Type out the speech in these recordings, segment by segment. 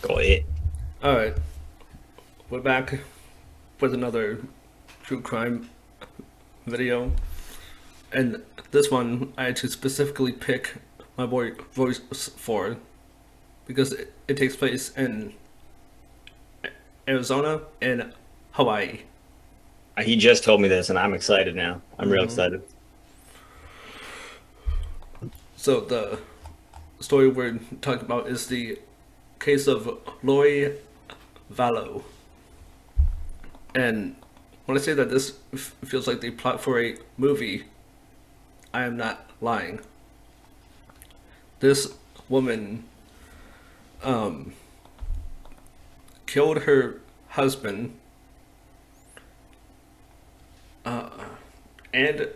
Go ahead. All right, we're back with another true crime video, and this one I had to specifically pick my voice for because it takes place in Arizona and Hawaii. He just told me this, and I'm excited now. I'm real excited. So the story we're talking about is the case of Lori Vallow, and when I say that this feels like the plot for a movie, I am not lying. This woman killed her husband and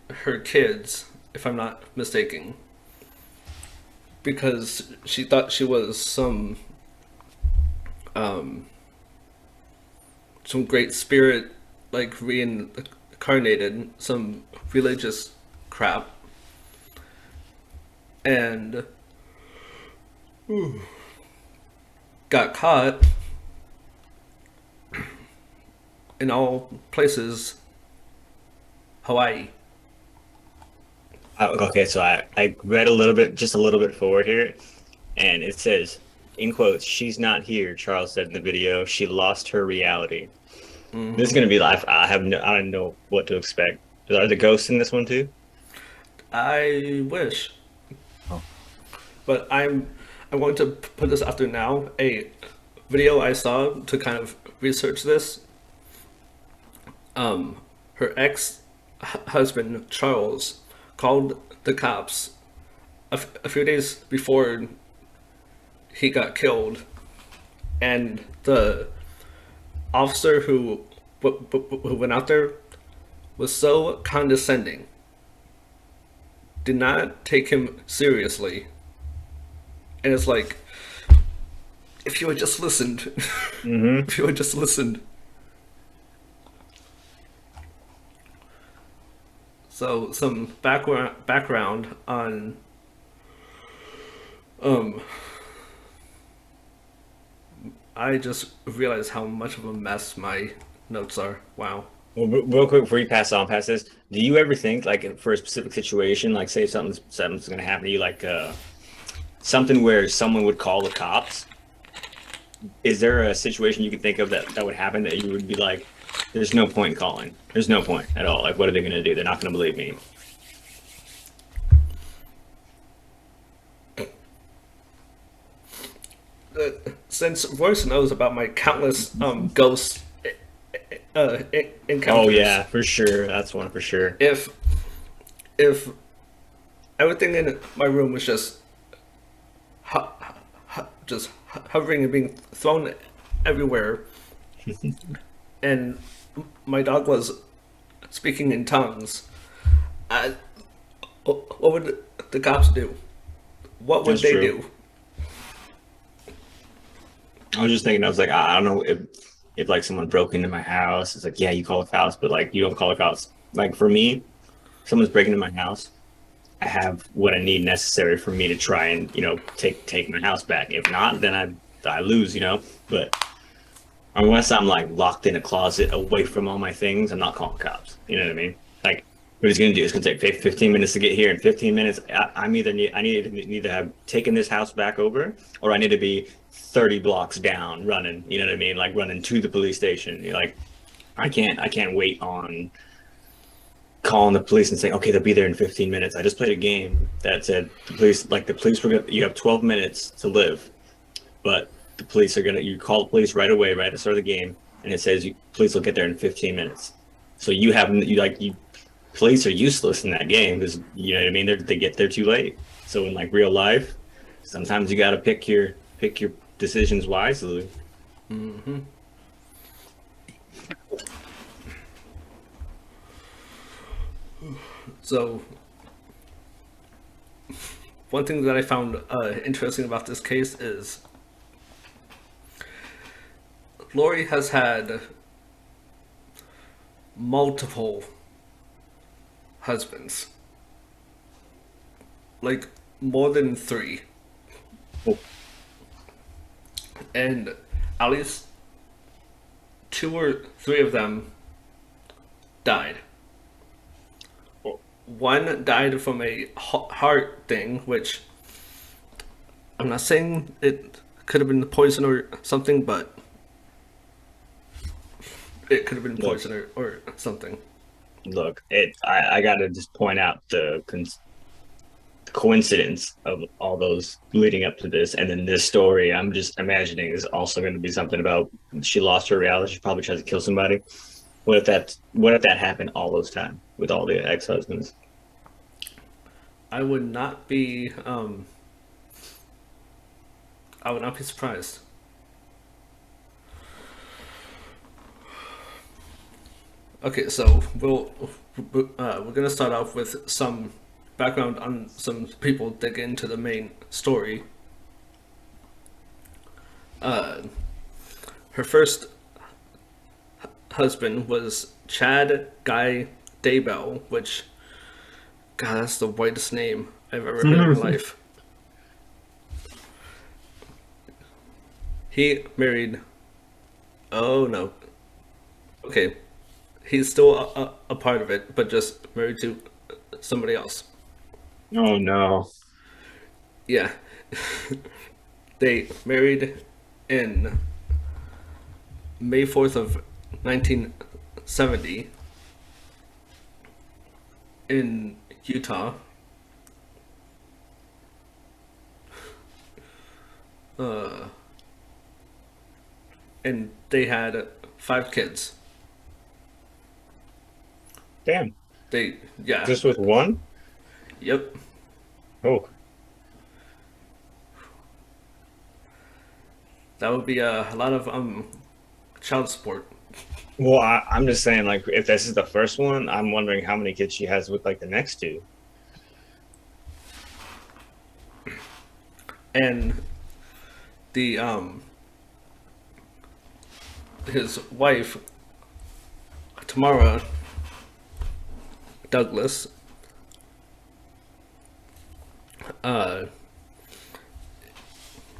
her kids, if I'm not mistaken, because she thought she was some great spirit, like reincarnated, some religious crap, and got caught in all places, Hawaii. Okay, so I read a little bit, just a little bit forward here, and it says, in quotes, "She's not here," Charles said in the video. "She lost her reality." This is gonna be live. I don't know what to expect. Are the ghosts in this one too? I wish, Oh. but I'm going to put this out there now. A video I saw to kind of research this. Her ex husband Charles called the cops a few days before he got killed, and the officer who went out there was so condescending, did not take him seriously, and it's like, if you had just listened, Mm-hmm. if you had just listened. So some background on um I just realized how much of a mess my notes are. Wow. Well, real quick before you pass on past this, do you ever think like for a specific situation, like say something's gonna happen to you, like something where someone would call the cops? Is there a situation you could think of that would happen that you would be like, there's no point in calling. There's no point at all. Like, what are they going to do? They're not going to believe me. Since Royce knows about my countless ghost Oh encounters, yeah, for sure. That's one for sure. if if everything in my room was just hovering and being thrown everywhere, and my dog was speaking in tongues, I, what would the cops do? What would That's they true. do? I was just thinking, I was like, I don't know if like someone broke into my house. It's like, yeah, you call the cops, but like you don't call the cops. Like for me, someone's breaking into my house. I have what I need necessary for me to try and take my house back. If not, then I lose. But unless I'm like locked in a closet away from all my things, I'm not calling cops. You know what I mean? Like, what he's gonna do is gonna take 15 minutes to get here. In 15 minutes, I need to either have taken this house back over, or I need to be 30 blocks down running. You know what I mean? Like running to the police station. Like, I can't wait on calling the police and saying, okay, they'll be there in 15 minutes. I just played a game that said the police were gonna, you have 12 minutes to live, but the police are gonna, you call the police right away, right at the start of the game, and it says police will get there in 15 minutes. So police are useless in that game because you know what I mean. They get there too late. So in like real life, sometimes you got to pick your decisions wisely. So one thing that I found interesting about this case is Lori has had multiple husbands, like more than three. Oh, and at least two or three of them died. One died from a heart thing, which I'm not saying it could have been poison or something, but it could have been Look, poison or something. look, I gotta just point out the coincidence of all those leading up to this, and then this story. I'm just imagining is also going to be something about she lost her reality. She probably tried to kill somebody. What if that happened all those time with all the ex husbands? I would not be I would not be surprised. Okay, so we're gonna start off with some background on some people that get into the main story. Uh, Her first husband was Chad Guy Daybell, which, God, that's the whitest name I've ever heard in my life. He married. Oh no. Okay, he's still a part of it, but just married to somebody else. Oh no! Yeah, they married in May 4th of 1970 in Utah. Uh, and they had 5 kids. Damn, They, yeah, just with one? yep. Oh, That would be a lot of child support. well, I'm just saying, like, if this is the first one, I'm wondering how many kids she has with like the next two. And the his wife Tamara Douglas, uh,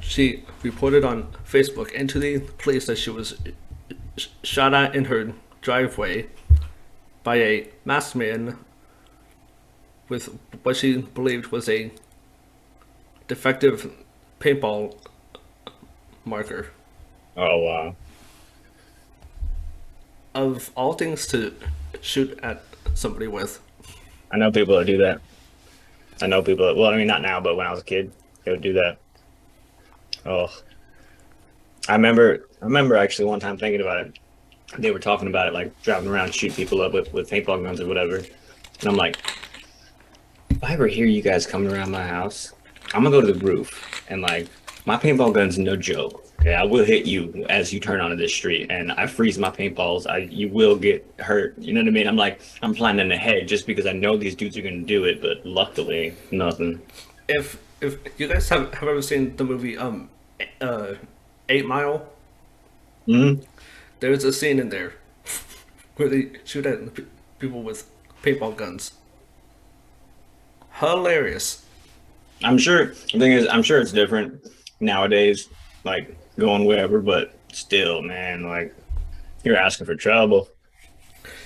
she reported on Facebook and to the police that she was shot at in her driveway by a masked man with what she believed was a defective paintball marker. Oh wow! Of all things to shoot at somebody with. I know people that do that. I know people that. Well, I mean, not now, but when I was a kid, they would do that. Oh, I remember actually one time thinking about it. They were talking about it, like driving around, shoot people up with paintball guns or whatever. And I'm like, if I ever hear you guys coming around my house, I'm gonna go to the roof and like my paintball gun's no joke. Okay, I will hit you as you turn onto this street, and I freeze my paintballs. You will get hurt. You know what I mean? I'm like, I'm planning ahead just because I know these dudes are gonna do it, but luckily, nothing. If you guys have ever seen the movie uh 8 Mile, Hmm. there's a scene in there where they shoot at people with paintball guns. Hilarious. I'm sure. The thing is, I'm sure it's different nowadays, like going wherever, but still, man, like you're asking for trouble.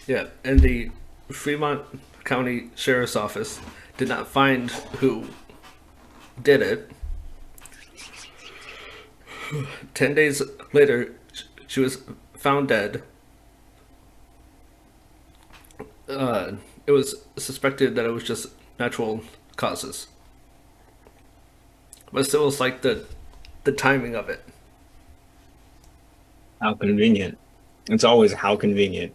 Yeah, and the Fremont County Sheriff's Office did not find who did it. 10 days later, she was found dead. It was suspected that it was just natural causes, but still, it's like the timing of it. How convenient. It's always how convenient.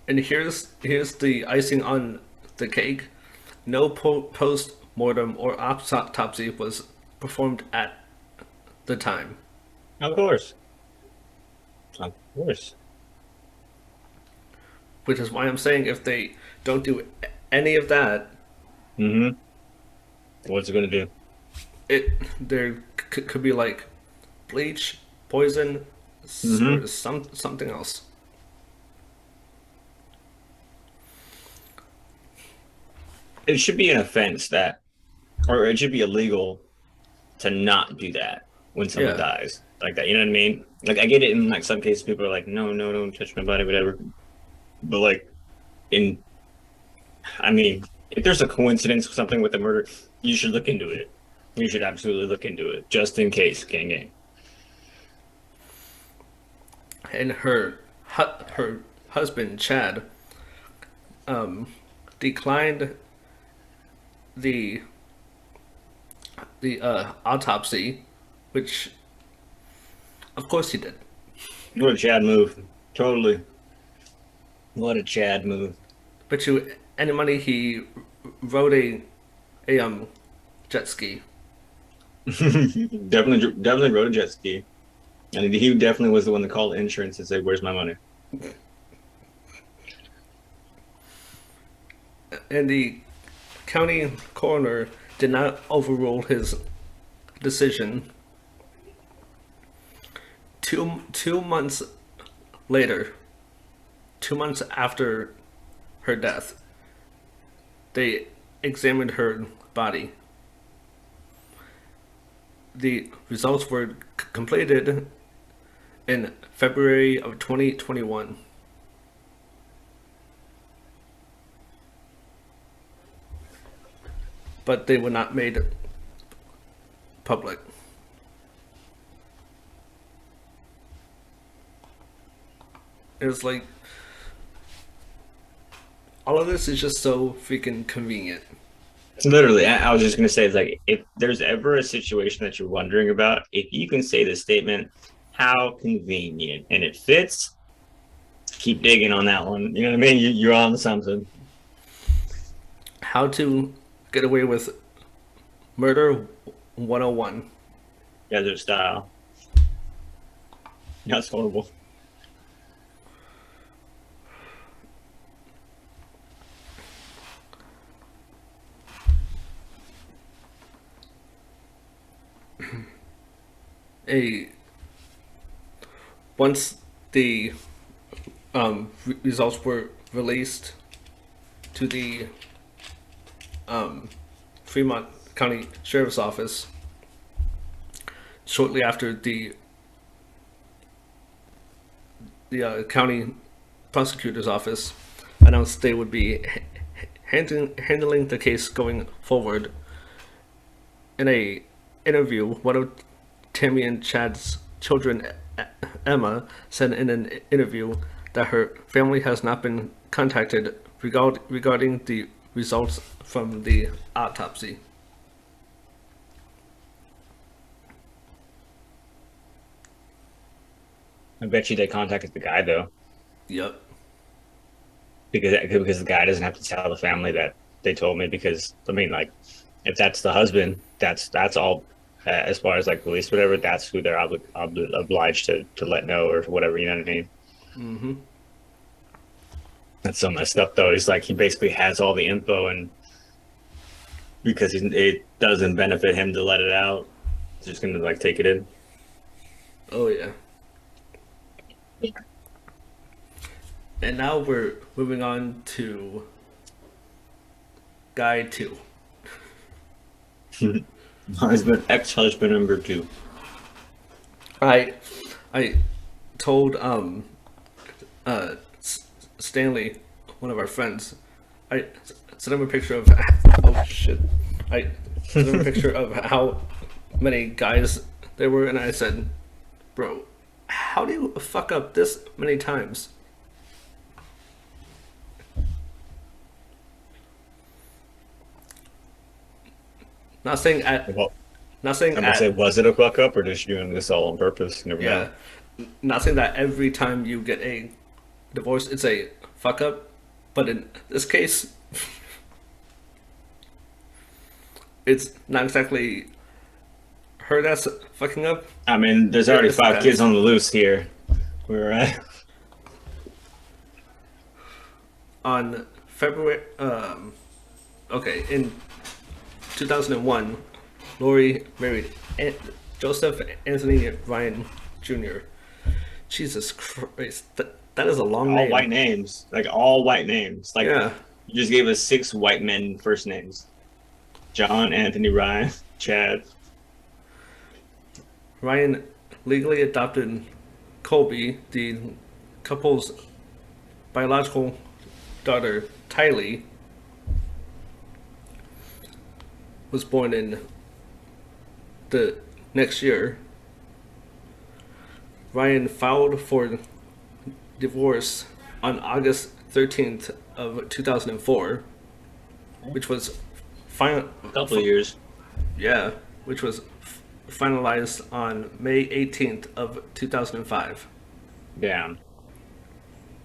And here's the icing on the cake. No post mortem or autopsy was performed at the time, Of course. Of course. which is why I'm saying if they don't do any of that, Mm-hmm. What's it gonna do? it there could be like bleach, poison, Mm-hmm. or something else. It should be an offense that, or it should be illegal to not do that when someone Yeah. dies like that. You know what I mean? Like I get it in like some cases, people are like, no, no, don't touch my body, whatever. But like in, I mean, if there's a coincidence or something with a murder, you should look into it. You should absolutely look into it just in case. Gang, gang. And her husband Chad um, declined the autopsy, which of course he did. What a Chad move! Totally. What a Chad move. Bet you any money he rode a jet ski. Definitely rode a jet ski, and he definitely was the one that called insurance and said, "Where's my money?" And the county coroner did not overrule his decision. Two months later, 2 months after her death, they examined her body. The results were completed in February of 2021. But they were not made public. It was like all of this is just so freaking convenient. Literally, I was just gonna say, it's like if there's ever a situation that you're wondering about, if you can say the statement, "How convenient," and it fits, keep digging on that one. You know what I mean? You're on something. How to get away with murder 101. Desert style. That's horrible. A Once the results were released to the Fremont County Sheriff's Office, shortly after the county prosecutor's office announced they would be handling the case going forward. In a interview, one of Tammy and Chad's children, Emma, said in an interview that her family has not been contacted regarding the results from the autopsy. I bet you they contacted the guy though, Yep. because the guy doesn't have to tell the family that they told me. Because I mean, like, if that's the husband, that's all. As far as like police, whatever, that's who they're obliged to let know or whatever. You know what I mean? Mm-hmm. That's so messed up though. He's like he basically has all the info, and because it doesn't benefit him to let it out, he's just gonna like take it in. Oh yeah. And now we're moving on to Guy 2. Husband, ex-husband number two. I I told Stanley, one of our friends, I sent him a picture of oh shit. I sent him a picture of how many guys there were, and I said, "Bro, how do you fuck up this many times?" Not saying at, Well, not saying I'm gonna say, at, was it a fuck up or just doing this all on purpose? Never yeah, know. not saying that every time you get a divorce, it's a fuck up, but in this case, it's not exactly her that's fucking up. I mean, there's already It's five that. kids on the loose here. We're On February, okay, in 2001, Lori married Joseph Anthony Ryan Jr. Jesus Christ, that is a long all name. white names, like all white names. Like Yeah, you just gave us six white men first names: John, Anthony, Ryan, Chad. Ryan legally adopted Colby, the couple's biological daughter, Tylee, was born in the next year. Ryan filed for divorce on August 13th of 2004, which was final. A couple of years. Yeah, which was finalized on May 18th of 2005. Damn.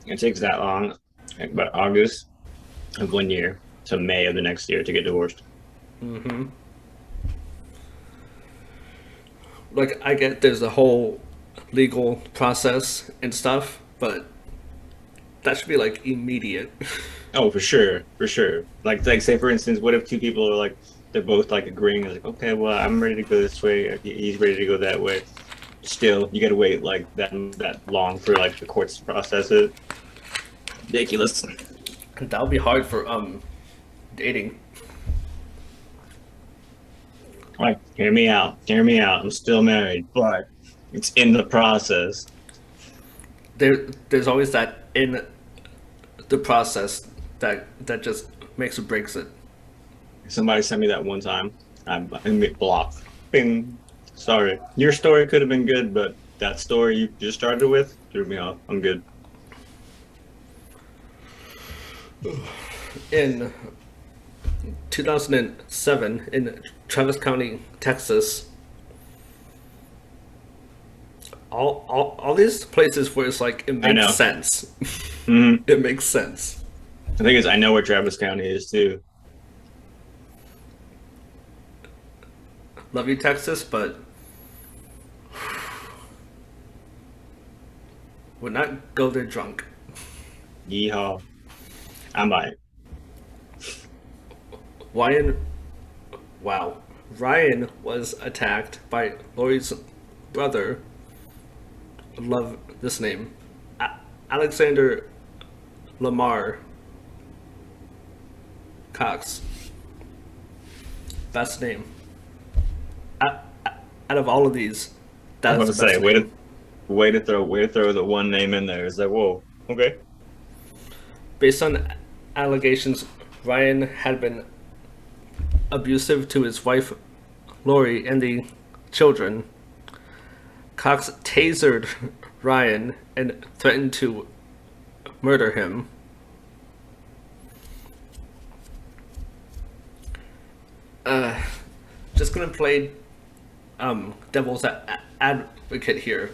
It takes that long, like about August of one year to May of the next year to get divorced. Mm-hmm. Like, I get there's a whole legal process and stuff, but that should be like immediate. Oh, for sure, for sure. Like say for instance, what if two people are like they're both like agreeing, like, okay, well, I'm ready to go this way, he's ready to go that way. Still, you got to wait like that long for like the courts to process it. Ridiculous. That would be hard for dating. Like, hear me out, hear me out. I'm still married, but it's in the process. There's always that in the process that just makes or breaks it. Somebody sent me that one time. I'm blocked. Bing. Sorry. Your story could have been good, but that story you just started with threw me off. I'm good. In 2007, in Travis County, Texas, all these places where it's like it makes sense. Mm-hmm. It makes sense. The thing is, I know where Travis County is too. Love you, Texas, but would not go there drunk. Yeehaw. I might. Ryan was attacked by Lori's brother. Love this name. Alexander Lamar Cox. Best name. Out of all of these, I that's was the gonna best say, name. way to throw the one name in there. It's like, whoa, okay. Based on allegations, Ryan had been abusive to his wife, Lori, and the children. Cox tasered Ryan and threatened to murder him. Just gonna play devil's advocate here.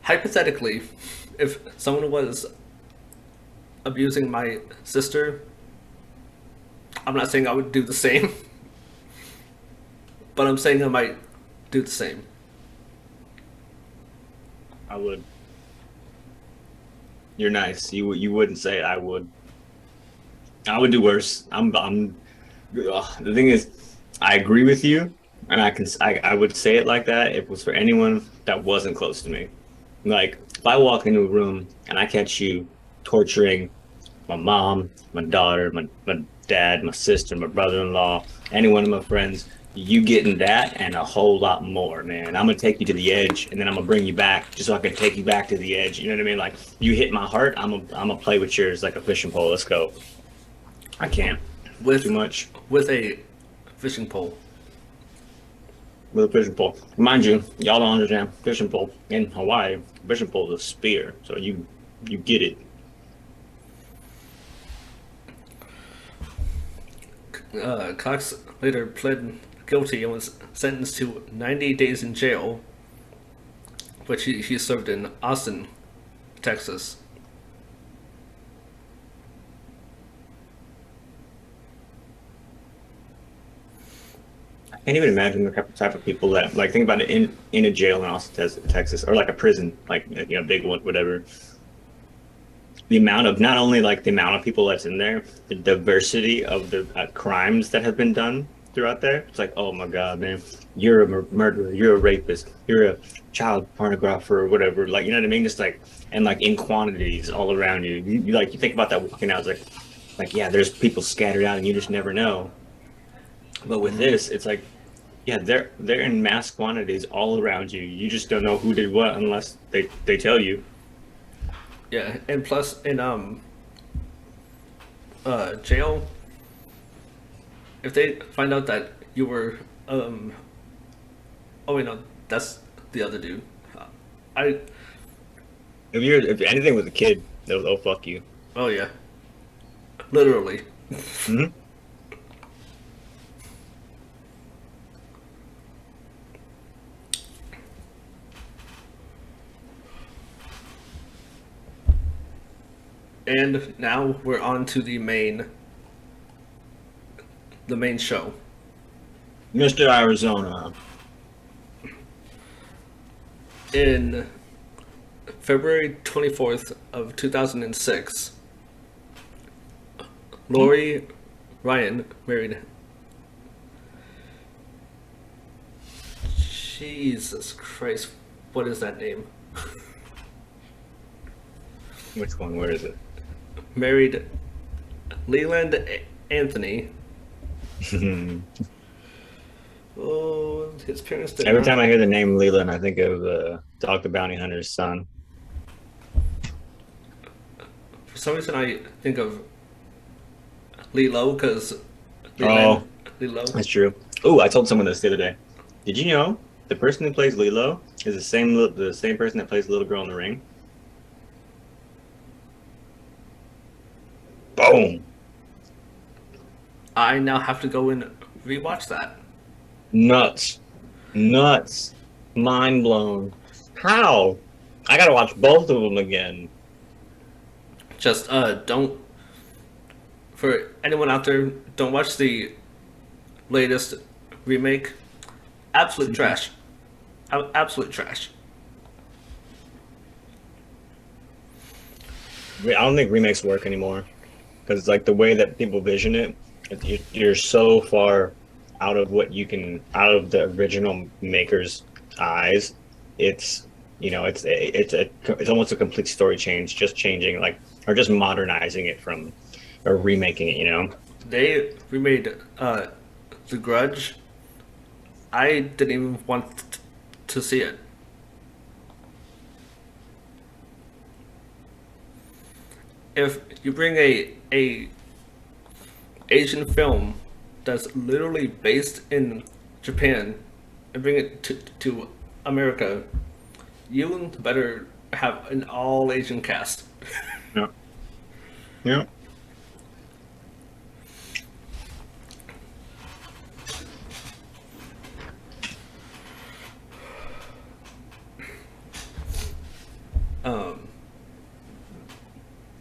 Hypothetically, if someone was abusing my sister, I'm not saying I would do the same, but I'm saying I might do the same. I would. You're nice. You wouldn't say I would. I would do worse. The thing is, I agree with you, and I would say it like that if it was for anyone that wasn't close to me. Like, if I walk into a room and I catch you torturing my mom, my daughter, my dad, my sister, my brother-in-law, any one of my friends, you getting that and a whole lot more, man. I'm gonna take you to the edge, and then I'm gonna bring you back just so I can take you back to the edge. You know what I mean? Like, you hit my heart, I'm gonna play with yours like a fishing pole. Let's go. I can't. With Too much. with a fishing pole. With a fishing pole. Mind you, y'all don't understand fishing pole. In Hawaii, fishing pole is a spear, so you get it. Cox later pled guilty and was sentenced to 90 days in jail, which he served in Austin, Texas. I can't even imagine the type of people that, like, think about it in a jail in Austin, Texas, or like a prison, like, you know, big one, whatever. The amount of, not only like the amount of people that's in there, the diversity of the crimes that have been done throughout there. It's like, oh my God, man, you're a murderer, you're a rapist, you're a child pornographer or whatever. Like, you know what I mean? Just like, and like in quantities all around you. You like, you think about that walking out, it's like, yeah, there's people scattered out and you just never know. But with this, it's like, Yeah, they're in mass quantities all around you. You just don't know who did what unless they tell you. Yeah, and plus in jail, if they find out that you were oh wait no, that's the other dude. I If anything with a kid, they'll fuck you. oh yeah, literally. Hmm. And now we're on to the main show. Mr. Arizona. In February 24th of 2006, Lori Ryan married. Jesus Christ, what is that name? Which one? Where is it? Married Leland Anthony. Oh, his parents did Every not. time I hear the name Leland, I think of Dog the Bounty Hunter's son. For some reason, I think of Lilo because Leland Oh, Lilo. that's true. Oh, I told someone this the other day. Did you know the person who plays Lilo is the same person that plays the little girl in the ring? Boom. I now have to go and rewatch that. Nuts. Nuts. Mind blown. How? I gotta watch both of them again. Just don't. For anyone out there, don't watch the latest remake. Absolute trash. Absolute trash. I don't think remakes work anymore because like the way that people vision it, you're so far out of what you can out of the original maker's eyes. It's it's almost a complete story change, just changing like or just modernizing it from or remaking it. They remade The Grudge. I didn't even want to see it. If you bring a Asian film that's literally based in Japan and bring it to America, you better have an all Asian cast. Yeah. Yeah. Um,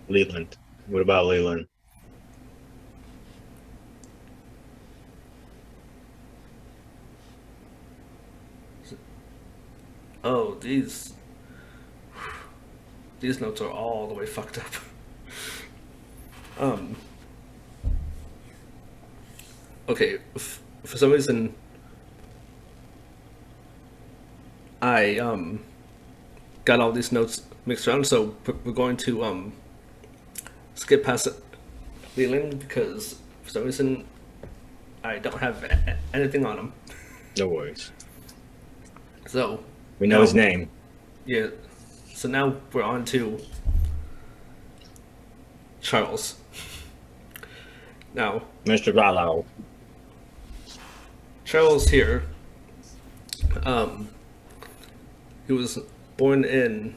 Leland. What about Leland? oh, these notes are all the way fucked up. Um, okay, for some reason, I got all these notes mixed around, so we're going to skip past Leland because for some reason I don't have anything on him. No worries. So We know his name. yeah, so now we're on to Charles. Now Mr. Vallow. Charles here, um, he was born in.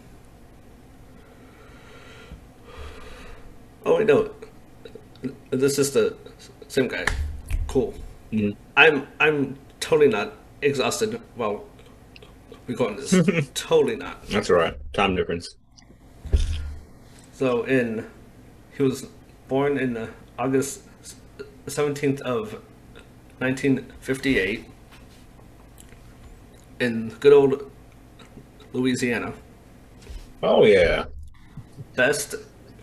Oh wait, no, this is the same guy. Cool. Mhm. I'm totally not exhausted while recording this. Totally not. That's all right. Time difference. So he was born in August 17th of 1958 in good old Louisiana. Oh yeah. Best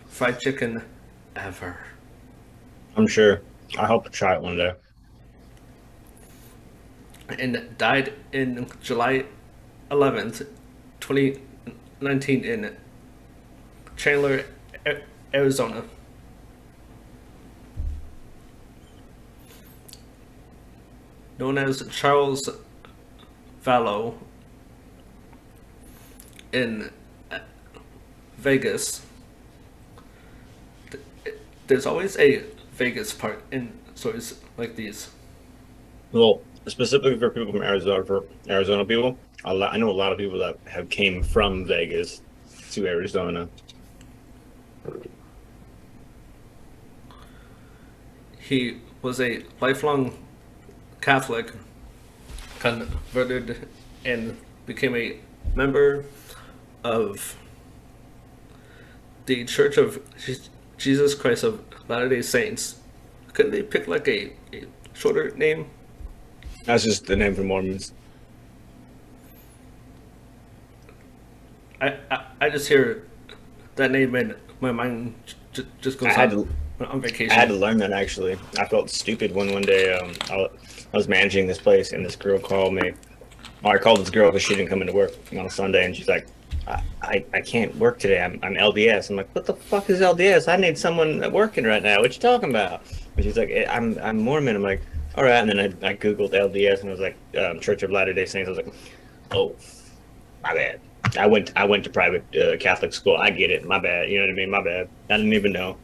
fried chicken ever. I'm sure. I hope to try it one day. And died in July 11th, 2019 in Chandler, Arizona. known as Charles Vallow in Vegas. There's always a Vegas part in stories like these. Well, specifically for Arizona people, I know a lot of people that have came from Vegas to Arizona. He was a lifelong Catholic, converted, and became a member of the Church of Jesus Christ of Latter-day Saints. Couldn't they pick like a shorter name? That's just the name for Mormons. I just hear that name and my mind just I goes had on to on vacation. I had to learn that actually. I felt stupid when one day I was managing this place and this girl called me. Or I called this girl because she didn't come into work on a Sunday and she's like, I can't work today. I'm LDS. I'm like, what the fuck is LDS? I need someone working right now. What you talking about? And she's like, I'm Mormon. I'm like, all right. And then I googled LDS and I was like, Church of Latter Day Saints. I was like, oh, my bad. I went to private Catholic school. I get it. My bad. You know what I mean? My bad. I didn't even know.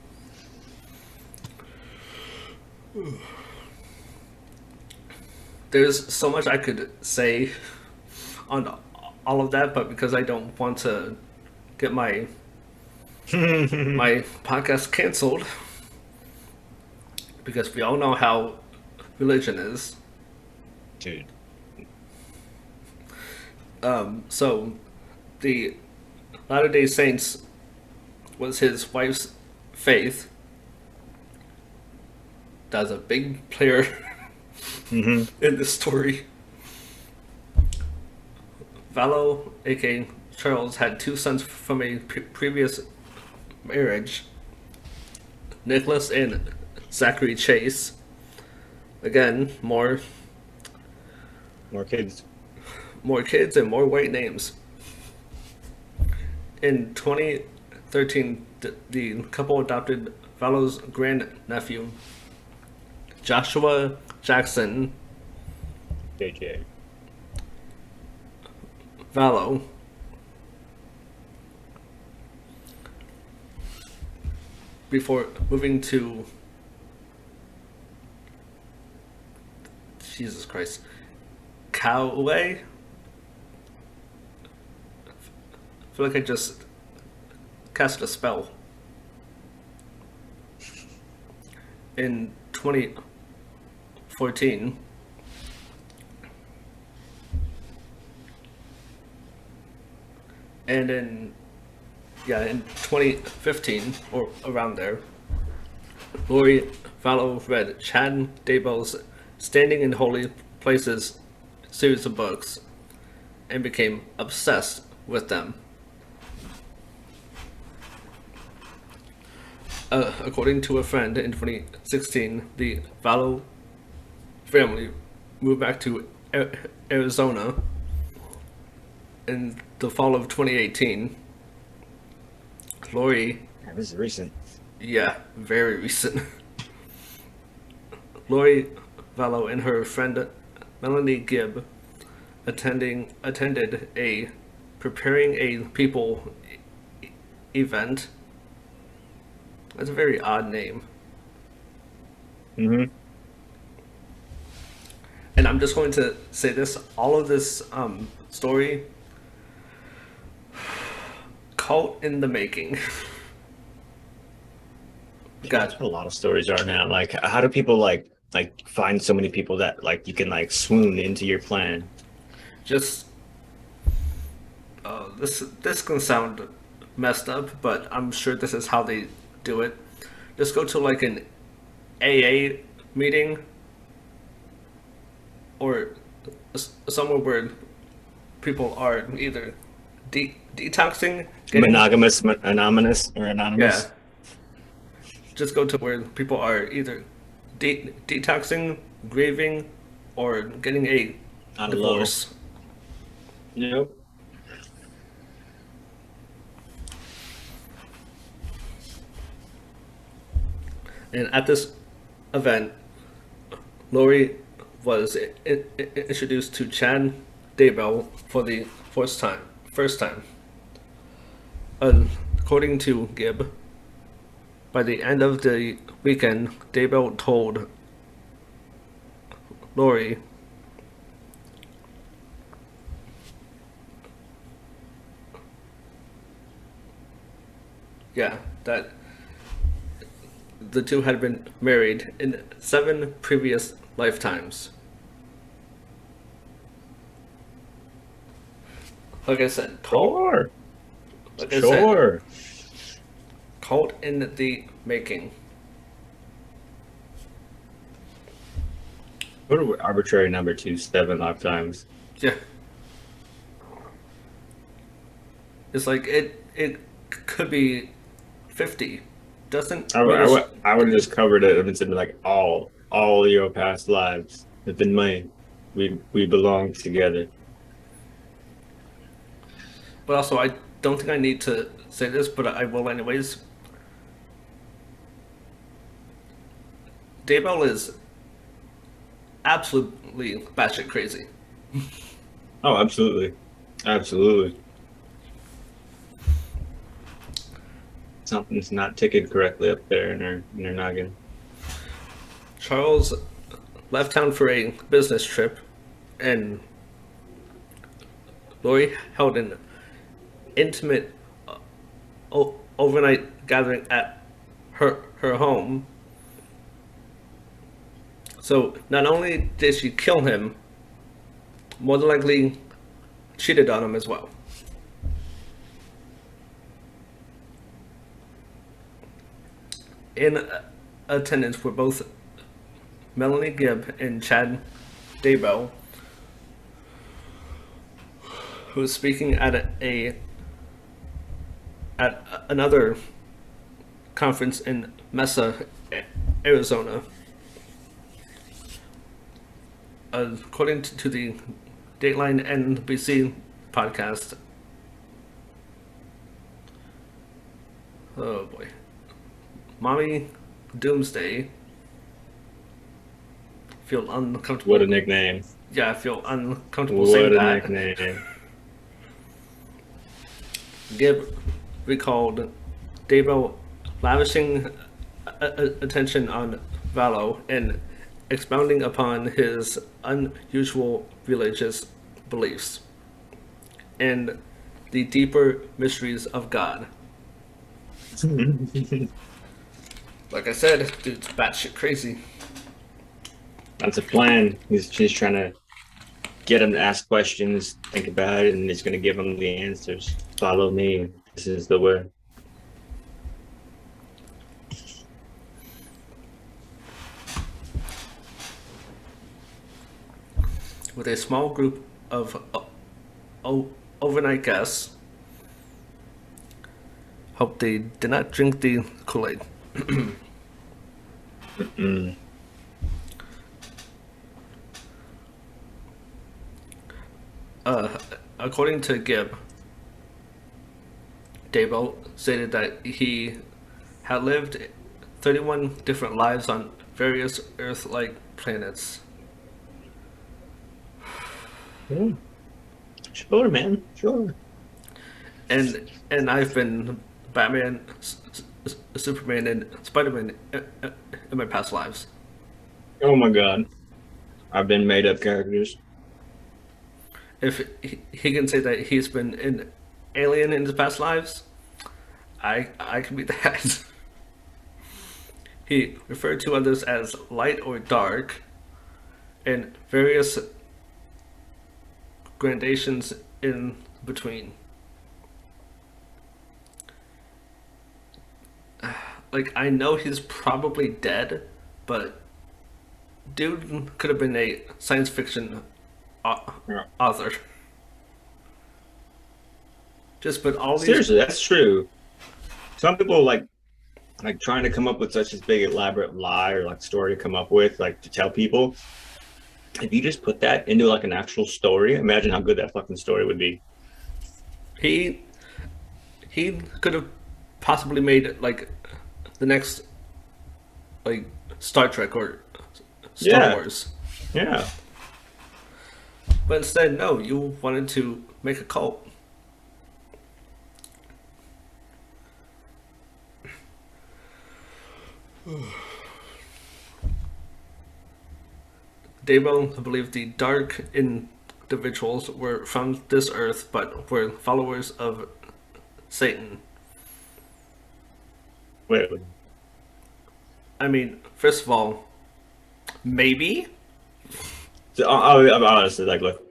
There's so much I could say on all of that, but because I don't want to get my my podcast canceled, because we all know how religion is. Dude. So the Latter Day Saints was his wife's faith. That's a big player in this story. Vallow, aka Charles, had two sons from a previous marriage, Nicholas and Zachary Chase. Again, more Kids. more kids and more white names. In 2013, the couple adopted Vallow's grandnephew, Joshua Jackson JJ. Vallow. Before moving to Jesus Christ, Cowley. I feel like I just cast a spell. In 2014, and in 2015 or around there, Lori Vallow read Chad Daybell's "Standing in Holy Places" series of books and became obsessed with them. According to a friend, in 2016, the Vallow family moved back to Arizona in the fall of 2018. Lori, Yeah, this is recent. yeah, very recent. Lori Vallow and her friend Melanie Gibb attended a Preparing a People event. That's a very odd name. Mm-hmm. And I'm just going to say this: all of this story, cult in the making. That's what a lot of stories are now. Like, how do people like find so many people that like you can like swoon into your plan? Just this can sound messed up, but I'm sure this is how they do it. Just go to like an AA meeting or somewhere where people are either detoxing, Monogamous, anonymous, or anonymous. yeah. Just go to where people are either detoxing, grieving, or getting a On a low. divorce. Yep. And at this event, Lori was introduced to Chad Daybell for the first time. First time, according to Gibb, by the end of the weekend, Daybell told Lori that the two had been married in 7 previous lifetimes. Like I said, Sure. like I said, Sure. cult in the making. What an arbitrary number to 7 lifetimes. Yeah. It's like it could be 50. Doesn't really I would have just covered it and said like all your past lives have been mine. We belong together. but also I don't think I need to say this, but I will anyways. Daybell is absolutely batshit crazy. Oh, absolutely. Absolutely. Something's not ticking correctly up there in her noggin. Charles left town for a business trip, and Lori held an intimate overnight gathering at her home. So not only did she kill him, more than likely cheated on him as well. In attendance were both Melanie Gibb and Chad Daybell, who was speaking at another conference in Mesa, Arizona. According to the Dateline NBC podcast, oh boy, Mommy Doomsday. Feel uncomfortable. What a nickname. Yeah, I feel uncomfortable What saying a that. nickname. Gibb recalled Daybell lavishing attention on Vallow and expounding upon his unusual religious beliefs and the deeper mysteries of God. Like I said, dude's batshit crazy. That's a plan. She's trying to get him to ask questions, think about it, and he's going to give him the answers. Follow me. This is the way. With a small group of overnight guests, hope they did not drink the Kool-Aid. According to Gibb, Daybell stated that he had lived 31 different lives on various Earth-like planets. Yeah. Sure, man. Sure. And I've been Batman, Superman, and Spider-Man in my past lives. Oh my god. I've been made up characters. If he can say that he's been an alien in his past lives, I can be that. He referred to others as light or dark, and various gradations in between. Like, I know he's probably dead, but dude could have been a science fiction author. Just put all these. Seriously, that's true. Some people like trying to come up with such a big elaborate lie or like story to come up with, like to tell people. If you just put that into like an actual story, imagine how good that fucking story would be. He could have possibly made like the next like Star Trek or Star Wars. Yeah. But instead, no, you wanted to make a cult. Daybell believed the dark individuals were from this earth, but were followers of Satan. Wait. I mean, first of all, maybe. So, I'm honestly like, look,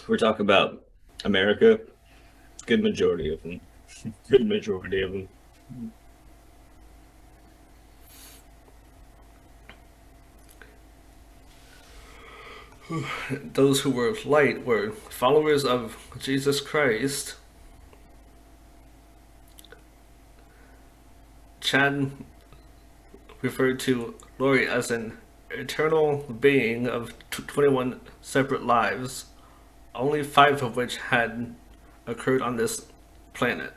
we're talking about America. Good majority of them. Good majority of them. Those who were light were followers of Jesus Christ. Chad referred to Lori as an eternal being of 21 separate lives, only 5 of which had occurred on this planet.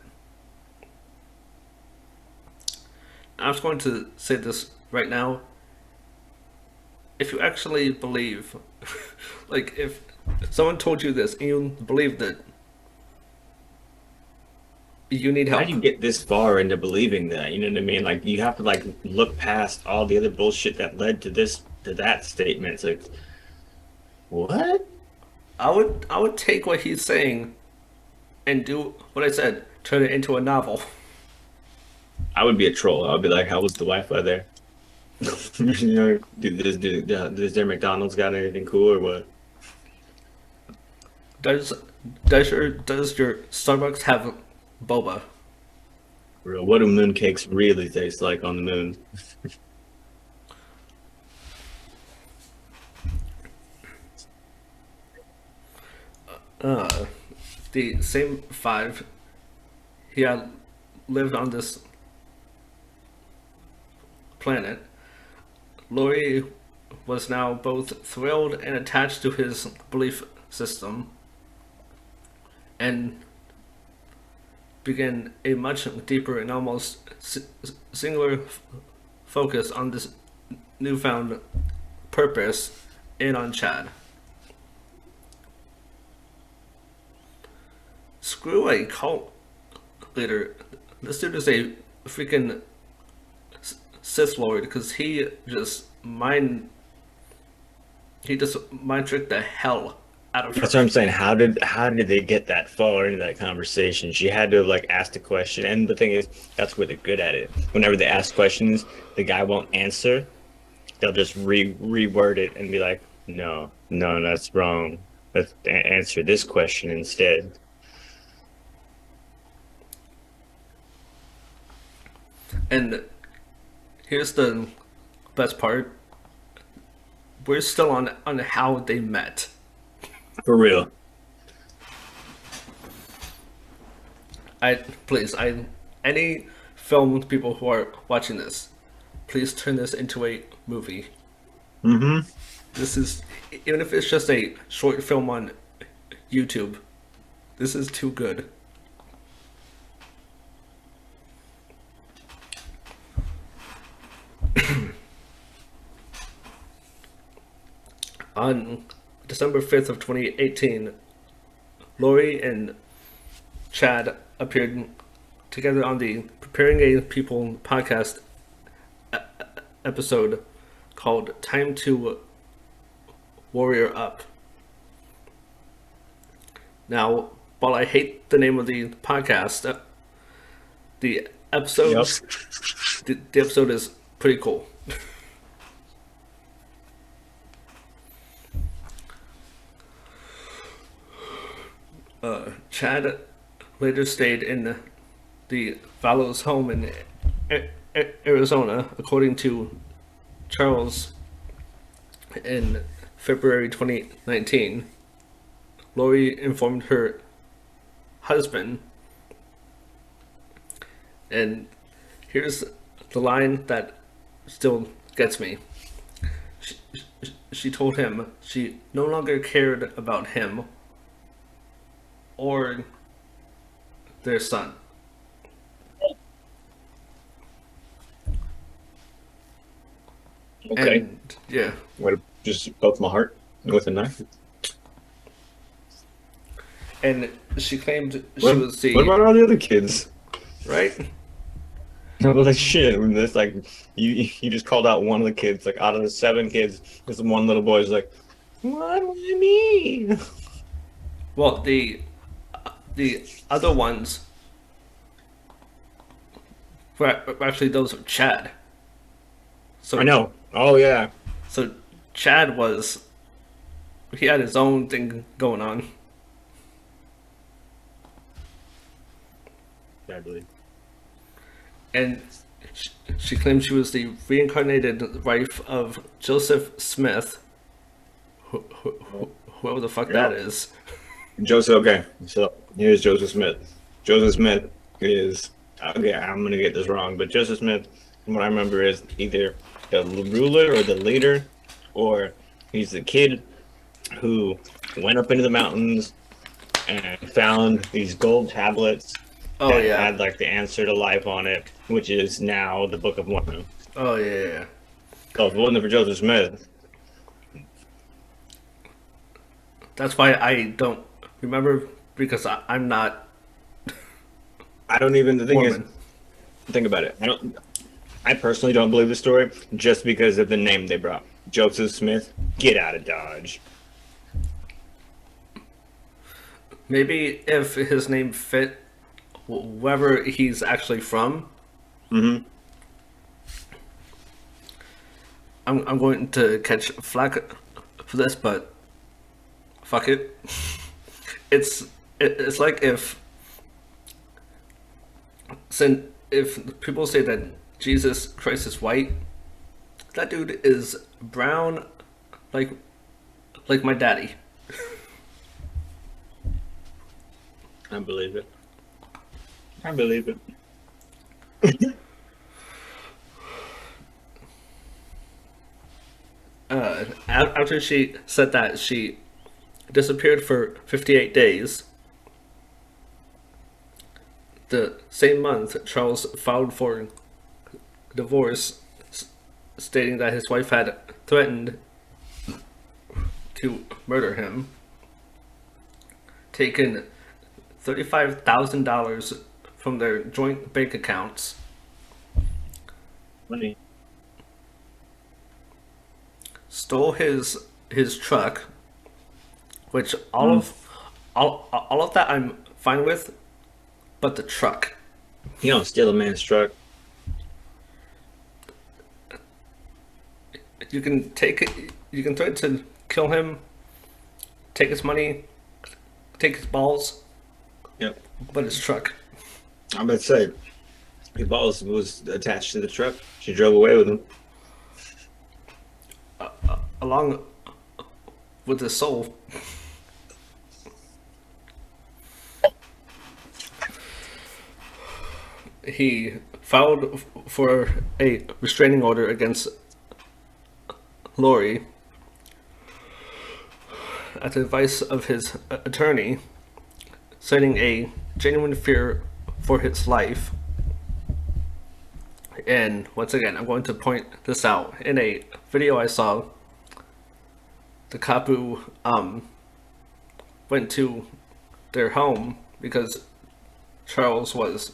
I'm just going to say this right now. If you actually believe, like, if someone told you this and you believed it, you need How help. do you get this far into believing that? You know what I mean? Like you have to like look past all the other bullshit that led to that statement. It's like, what? I would take what he's saying and do what I said, turn it into a novel. I would be a troll. I'd be like, how was the Wi-Fi there? You know, does their McDonald's got anything cool or what? Does does your Starbucks have boba? Real, what do mooncakes really taste like on the moon? Uh, the same 5 he had lived on this planet. Lori was now both thrilled and attached to his belief system, and began a much deeper and almost singular focus on this newfound purpose in on Chad. Screw a cult leader. This dude is a freaking Sith Lord because he just mind tricked the hell out of her. That's what I'm saying. How did they get that far into that conversation? She had to have like asked a question, and the thing is, that's where they're good at it. Whenever they ask questions, the guy won't answer. They'll just reword it and be like, "No, no, that's wrong. Let's answer this question instead." And here's the best part. We're still on how they met. For real. Any film people who are watching this, please turn this into a movie. Mm-hmm. This is, even if it's just a short film on YouTube, this is too good. On December 5th of 2018, Lori and Chad appeared together on the Preparing a People podcast episode called Time to Warrior Up. Now, while I hate the name of the podcast, the episode Yep. the episode is pretty cool. Chad later stayed in the Vallow's home in Arizona, according to Charles. In February 2019, Lori informed her husband, and here's the line that still gets me. She told him she no longer cared about him or their son. Okay. And yeah, What a just broke my heart with a knife. And she claimed she What was what the about all the other kids? right. I was like, shit. When this like you just called out one of the kids, like out of the 7 kids, this one little boy is like, what me? Well, the other ones were actually those of Chad. I So know. Oh yeah. so Chad was he had his own thing going on. I believe. And she claimed she was the reincarnated wife of Joseph Smith, whoever the fuck that Yeah. is. Joseph. Okay. So here's Joseph Smith. Joseph Smith is okay. I'm gonna get this wrong, but Joseph Smith, from what I remember, is either the ruler or the leader, or he's the kid who went up into the mountains and found these gold tablets Oh that yeah, had like the answer to life on it, which is now the Book of Mormon. oh yeah. So if it wasn't for Joseph Smith, That's why I don't remember because I'm not I don't even. The thing is, Mormon. think about it. I don't. I personally don't believe the story just because of the name they brought. Joseph Smith, get out of Dodge. Maybe if his name fit wherever he's actually from, Mm-hmm. I'm going to catch flack for this, but fuck it. It's like if people say that Jesus Christ is white, that dude is brown, like like my daddy. I believe it. I believe it. After she said that, she disappeared for 58 days. The same month, Charles filed for divorce, stating that his wife had threatened to murder him, taken $35,000 from their joint bank accounts, Money. stole his truck, which all of that I'm fine with, but the truck. You don't steal a man's truck. You can take it. You can threaten to kill him, take his money, take his balls, Yep. but his truck. I'm about to say, his balls was attached to the truck. She drove away with him. Along with his soul. He filed for a restraining order against Lori at the advice of his attorney, citing a genuine fear for his life. And once again, I'm going to point this out. In a video I saw, the cop who went to their home because Charles was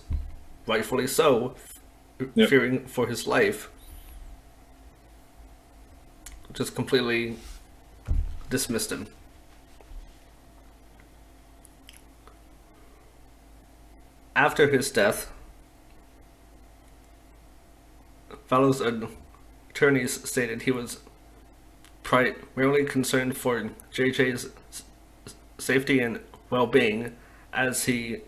rightfully so Yep. fearing for his life, just completely dismissed him. After his death, Vallow's attorneys stated he was primarily concerned for JJ's safety and well-being, as he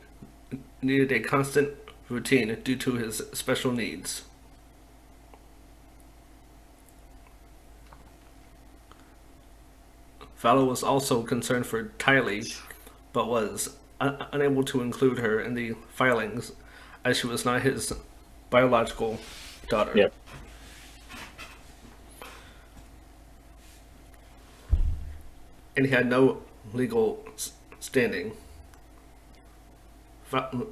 needed a constant routine due to his special needs. Vallow was also concerned for Tylee, but was unable to include her in the filings as she was not his biological daughter. Yep. And he had no legal standing. Vallow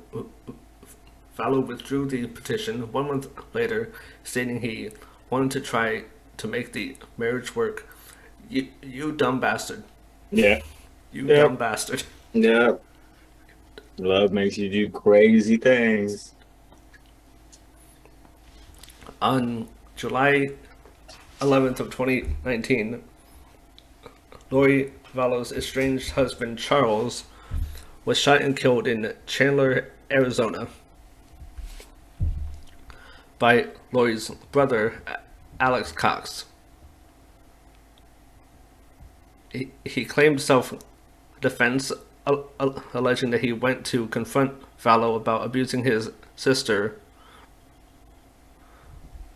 withdrew the petition 1 month later, stating he wanted to try to make the marriage work You dumb bastard. Yeah. You dumb Yep. bastard. Yep. Love makes you do crazy things. On July 11th of 2019, Lori Vallow's estranged husband Charles was shot and killed in Chandler, Arizona by Lori's brother, Alex Cox. He claimed self-defense, alleging that he went to confront Vallow about abusing his sister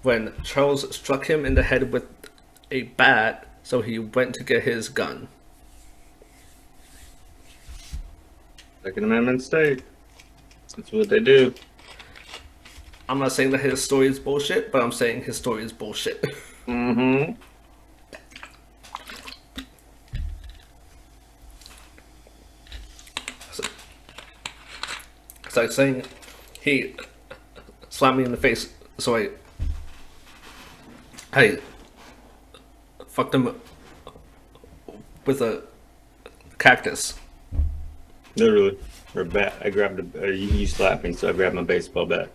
when Charles struck him in the head with a bat, so he went to get his gun. Second Amendment state. That's what they do. I'm not saying that his story is bullshit, but I'm saying his story is bullshit. Mm-hmm. It's like saying he slapped me in the face, so I fucked him with a cactus. Literally. Or a bat. I grabbed you slapped me, so I grabbed my baseball bat.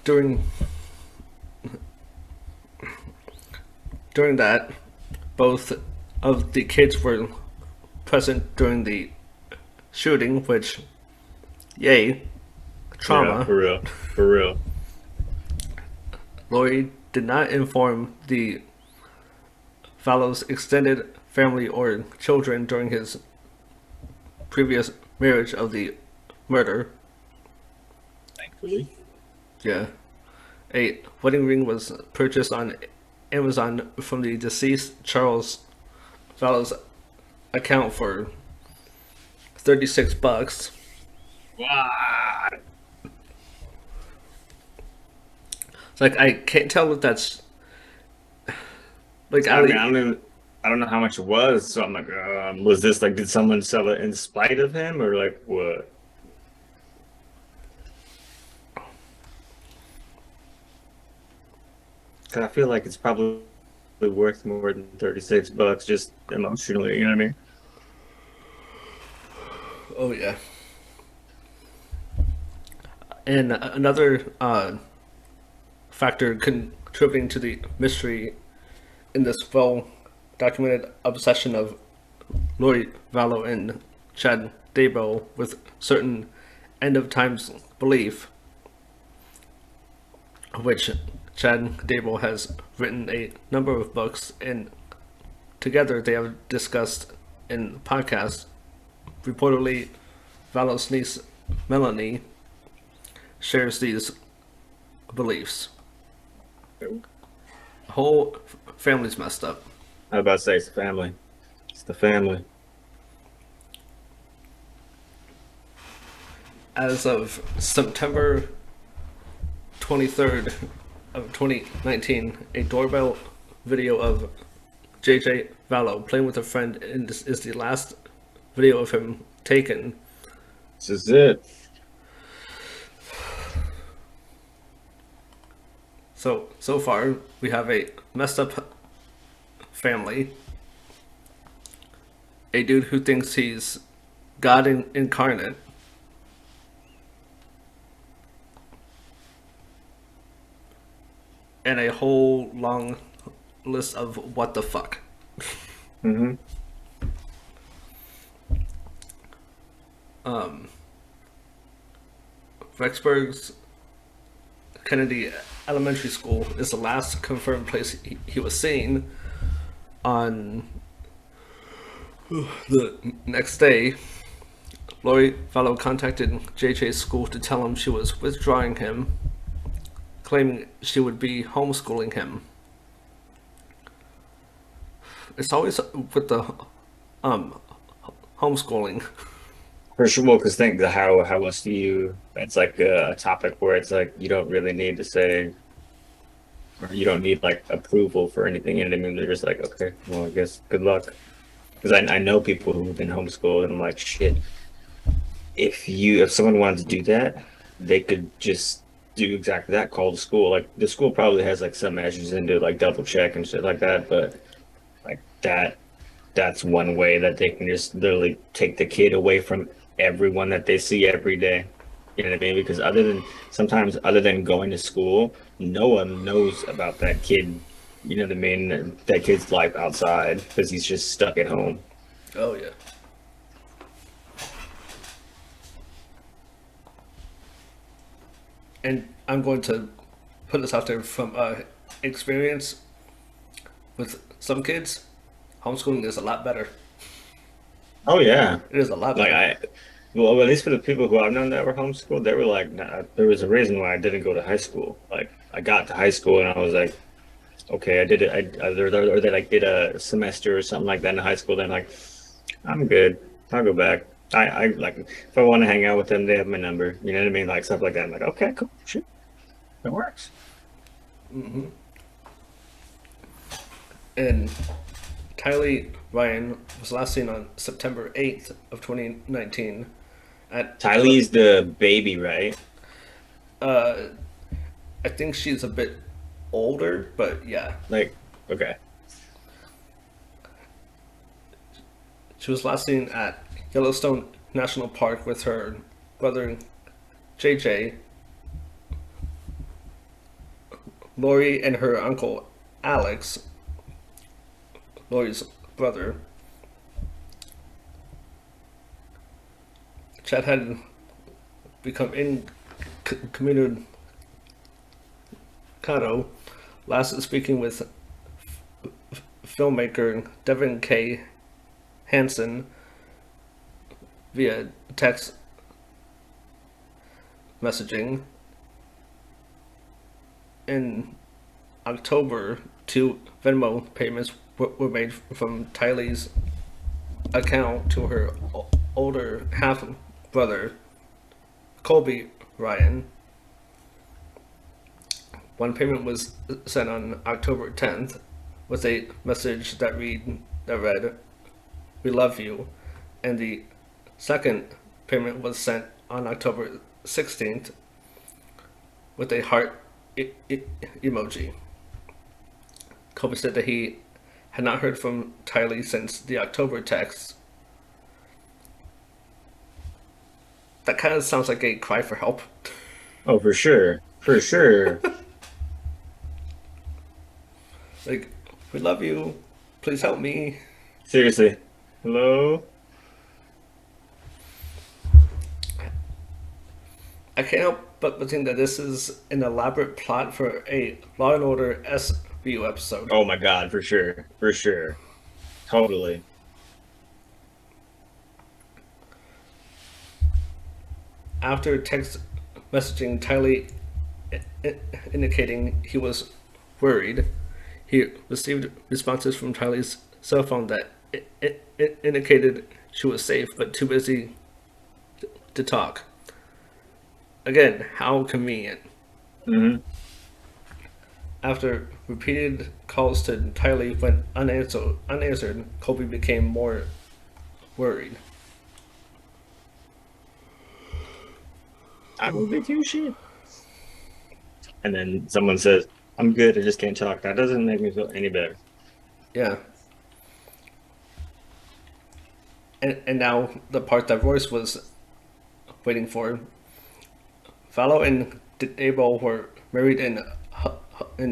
During that, both of the kids were present during the shooting, which, yay, trauma. Yeah, for real. For real. Lori did not inform the Vallow's extended family or children during his previous marriage of the murder. Thankfully. Yeah. A wedding ring was purchased on Amazon from the deceased Charles Vallow's account for $36. Wow. It's like I can't tell if that's like I mean, I don't know how much it was, so I'm like, was this like, did someone sell it in spite of him, or like what? Cause I feel like it's probably worth more than $36, just emotionally. You know what I mean? Oh yeah. And another factor contributing to the mystery in this well-documented obsession of Lori Vallow and Chad Daybell with certain end-of-times belief, which Chad Daybell has written a number of books, and together they have discussed in podcasts. Reportedly, Vallow's niece Melanie shares these beliefs. The whole family's messed up. I was about to say it's the family. It's the family. As of September 23rd of 2019, a doorbell video of JJ Vallow playing with a friend is the last video of him taken. This is it. So far, we have a messed up family, a dude who thinks he's God incarnate, and a whole long list of what the fuck. Mm-hmm. Rexburg's Kennedy Elementary School is the last confirmed place he was seen. On the next day, Lori Vallow contacted JJ's school to tell him she was withdrawing him, claiming she would be homeschooling him. It's always with the homeschooling. For sure, well, because think the how else do you? It's like a topic where it's like you don't really need to say, or you don't need like approval for anything. And I mean, they're just like, okay, well, I guess good luck. Because I know people who've been homeschooled, and I'm like, shit. If someone wanted to do that, they could just do exactly that. Call the school. Like the school probably has like some measures into like double check and shit like that. But like that's one way that they can just literally take the kid away from everyone that they see every day. You know what I mean? Because other than going to school, no one knows about that kid. You know what I mean? That kid's life outside because he's just stuck at home. Oh yeah. And I'm going to put this out there from experience with some kids. Homeschooling is a lot better. Oh yeah. It is a lot Like better. I, well, at least for the people who I've known that were homeschooled, they were like, nah, there was a reason why I didn't go to high school. Like I got to high school and I was like, okay, I did it. Or they like did a semester or something like that in high school. Then like, I'm good. I'll go back. I like if I want to hang out with them, they have my number. You know what I mean? Like stuff like that. I'm like, okay, cool, shit, that works. And Tylee Ryan was last seen on September 8th of 2019 at Tylee's the baby, right? uh I think she's a bit older, but yeah. Like, okay, She was last seen at Yellowstone National Park with her brother JJ, Lori, and her uncle Alex, Lori's brother. Chad had become incommunicado last speaking with filmmaker Devin K. Hansen via text messaging. In October, two Venmo payments were made from Tylee's account to her older half brother, Colby Ryan. One payment was sent on October 10th with a message that read, "We love you," and the second payment was sent on October 16th with a heart emoji. Colby said that he had not heard from Tylee since the October text. That kind of sounds like a cry for help. oh for sure, for sure. Like, "We love you. Please help me." Seriously, hello. I can't help but think that this is an elaborate plot for a Law and Order SVU episode. Oh my God, for sure, for sure, totally. After text messaging Tylee indicating he was worried, he received responses from Tylee's cell phone that indicated she was safe but too busy to talk. Again, how convenient. Hmm. After repeated calls to Tylee went unanswered, Colby became more worried. I will be too shit. And then someone says, "I'm good. I just can't talk." That doesn't make me feel any better. Yeah. And now the part that Royce was waiting for. Vallow and Beaw were married in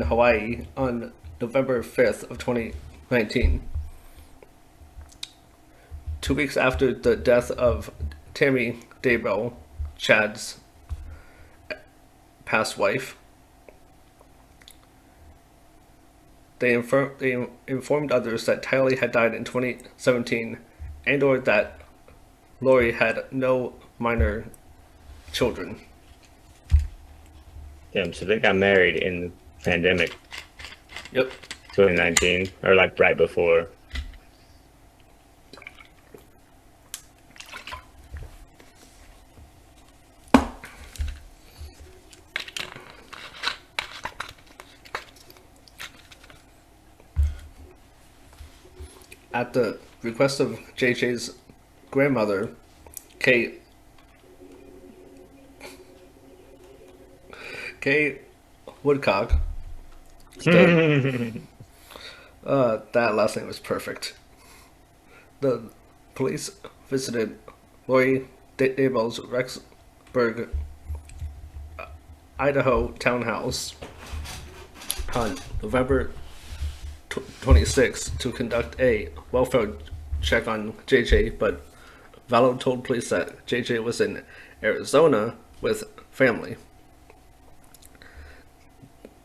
Hawaii on November 5th of 2019. 2 weeks after the death of Tammy Beaw, Chad's past wife, they informed others that Tylee had died in 2017 and or that Lori had no minor children. Damn, so they got married in the pandemic, Yep. 2019, or like right before. At the request of JJ's grandmother, Kate, Kay Woodcock. The that last name was perfect. The police visited Lori Daybell's Rexburg, Idaho townhouse on November 26 to conduct a welfare check on JJ, but Vallow told police that JJ was in Arizona with family.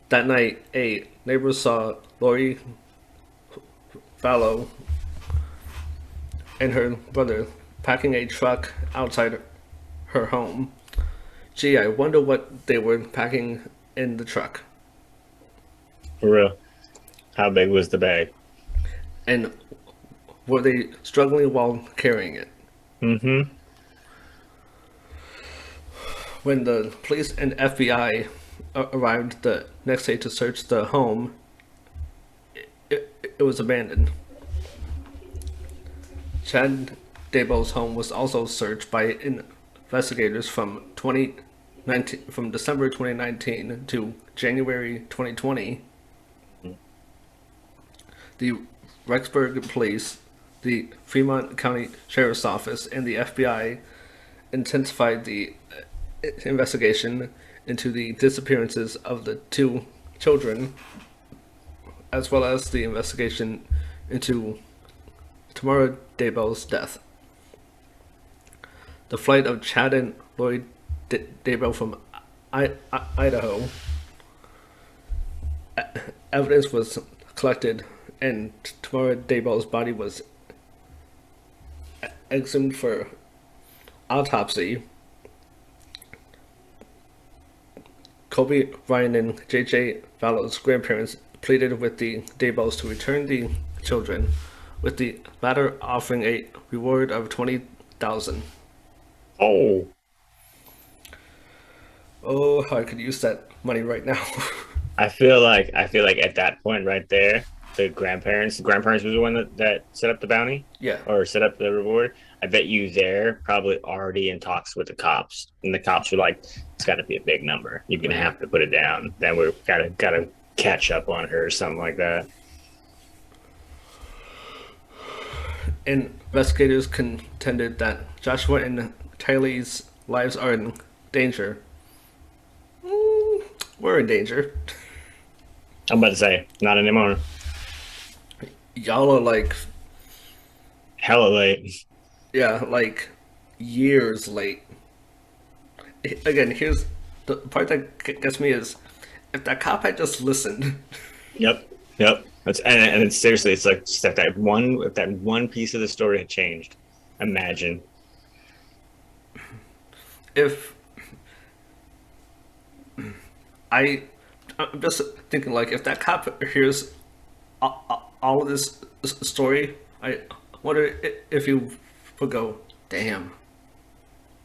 That night, a neighbor saw Lori Vallow and her brother packing a truck outside her home. Gee, I wonder what they were packing in the truck. For real. How big was the bag? And were they struggling while carrying it? Mm-hmm. When the police and FBI arrived the next day to search the home, it was abandoned. Chad Daybell's home was also searched by investigators from December 2019 to January 2020. The Rexburg Police, the Fremont County Sheriff's Office, and the FBI intensified the investigation into the disappearances of the two children, as well as the investigation into Tamara Daybell's death. The flight of Chad and Lloyd Daybell from Idaho. Evidence was collected, and Tamara Daybell's body was exhumed for autopsy. Kobe, Ryan, and J.J. Vallow's grandparents pleaded with the Daybells to return the children, with the latter offering a reward of $20,000. Oh. Oh, how I could use that money right now. I feel like at that point right there, the grandparents was the one that set up the bounty Yeah. or set up the reward. I bet you they're probably already in talks with the cops, and the cops were like, "It's got to be a big number. You're gonna have to put it down. Then we're gotta catch up on her or something like that." Investigators contended that Joshua and Tylee's lives are in danger. We're in danger. I'm about to say, not anymore. Y'all are like, Hella late. yeah, like years late. Again, here's the part that gets me is if that cop had just listened. Yep. Yep. And it's seriously, it's like just if that one piece of the story had changed. Imagine. If I'm just thinking, like, if that cop hears all of this story, I wonder if you would go, "Damn,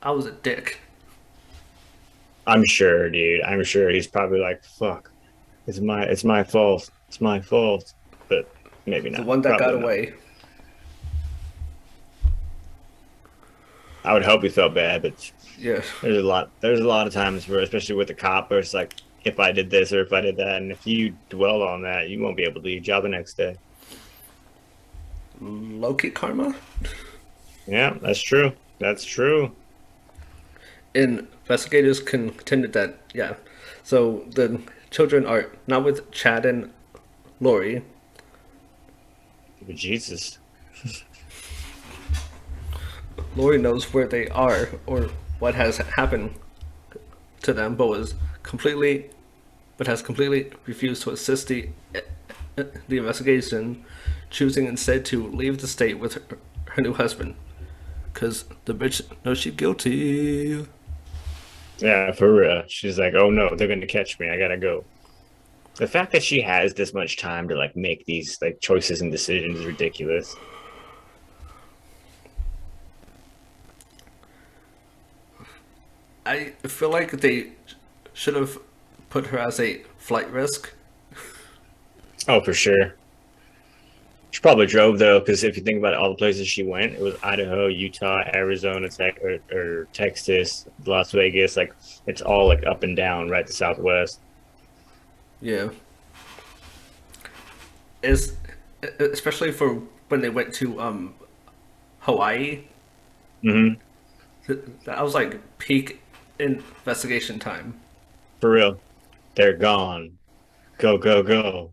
I was a dick." I'm sure, dude. I'm sure he's probably like, "Fuck, it's my fault. It's my fault." But maybe not. The one that Probably got not. away. I would hope he felt bad, but Yeah. There's a lot of times where, especially with the cop, where it's like, if I did this or if I did that, and if you dwell on that, you won't be able to do your job the next day. Low-key karma? Yeah, that's true. That's true. Investigators contended that, yeah. So the children are not with Chad and Lori. But Jesus. Lori knows where they are or what has happened to them, but has completely refused to assist the investigation, choosing instead to leave the state with her new husband, because the bitch knows she's guilty. Yeah, for real. She's like, oh no, they're gonna catch me. I gotta go. The fact that she has this much time to like make these like choices and decisions is ridiculous. I feel like they should have put her as a flight risk. Oh, for sure. She probably drove though, because if you think about it, all the places she went, it was Idaho, Utah, Arizona, or Texas, Las Vegas. Like it's all like up and down, right to Southwest. Yeah, is especially for when they went to Hawaii. Hmm. That was like peak investigation time. For real, they're gone. Go, go, go.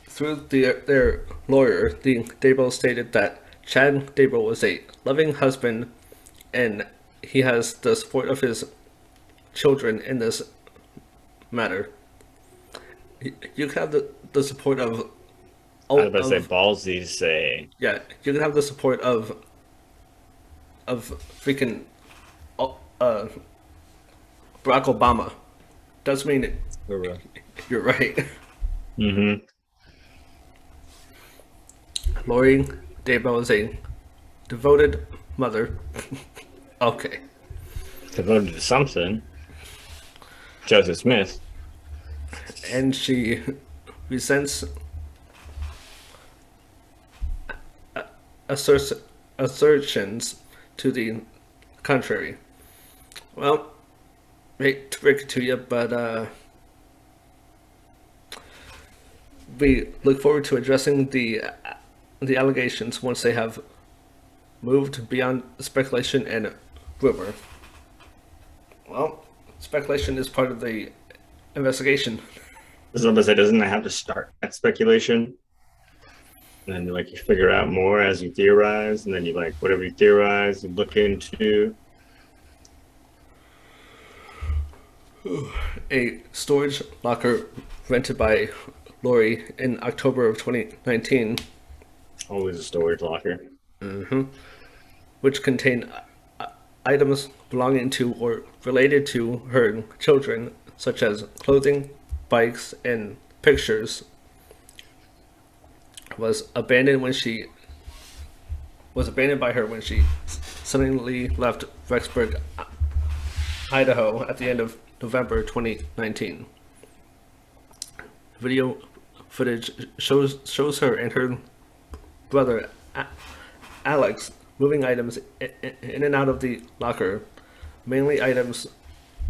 Through their lawyer, the Dable stated that Chad Dable was a loving husband and he has the support of his children in this matter. You can have the support of I was about to say of ballsy say. yeah, you can have the support of freaking uh, Barack Obama. Doesn't mean For real. you're right. Mm-hmm. Lori Daybell is a devoted mother. Okay. Devoted to something. Joseph Smith. And she resents asserts, assertions to the contrary. Well, hate to break it to you, but we look forward to addressing the allegations once they have moved beyond speculation and rumor. Well, speculation is part of the investigation. This is what I say. Doesn't it have to start at speculation? And then like you figure out more as you theorize, and then you like whatever you theorize, you look into. A storage locker rented by Lori in October of 2019, Always a storage locker. which contained items belonging to or related to her children, such as clothing, bikes, and pictures, was abandoned by her when she suddenly left Rexburg, Idaho, at the end of November 2019. Video footage shows her and her brother Alex moving items in and out of the locker, mainly items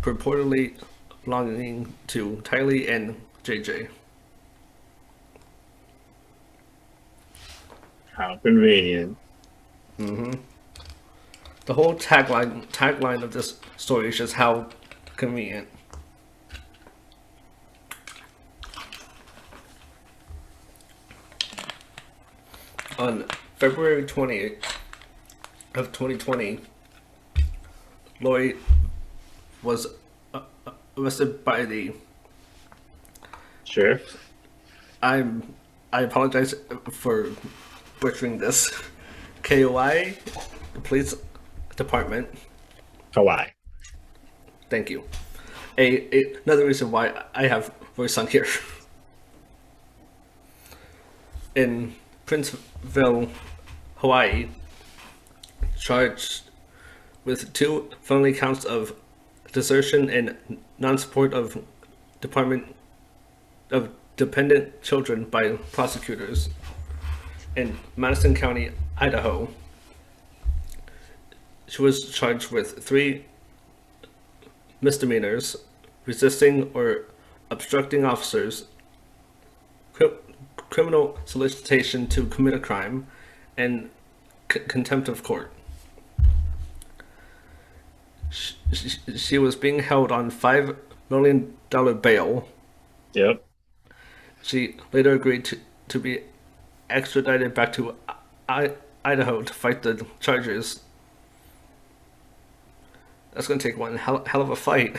purportedly belonging to Tylee and JJ. How convenient. The whole tagline of this story is just how convenient. On February 20th of 2020, Lloyd was arrested by the Sheriff? I'm I apologize for butchering this. KOI, the police department. Hawaii. Thank you. Another reason why I have voice on here. In Princeville, Hawaii, charged with 2 felony counts of desertion and non-support of Department of Dependent Children by prosecutors in Madison County, Idaho. She was charged with 3 misdemeanors: resisting or obstructing officers, criminal solicitation to commit a crime, and contempt of court. She was being held on $5 million bail. Yep. She later agreed to be extradited back to Idaho to fight the charges. That's going to take one hell of a fight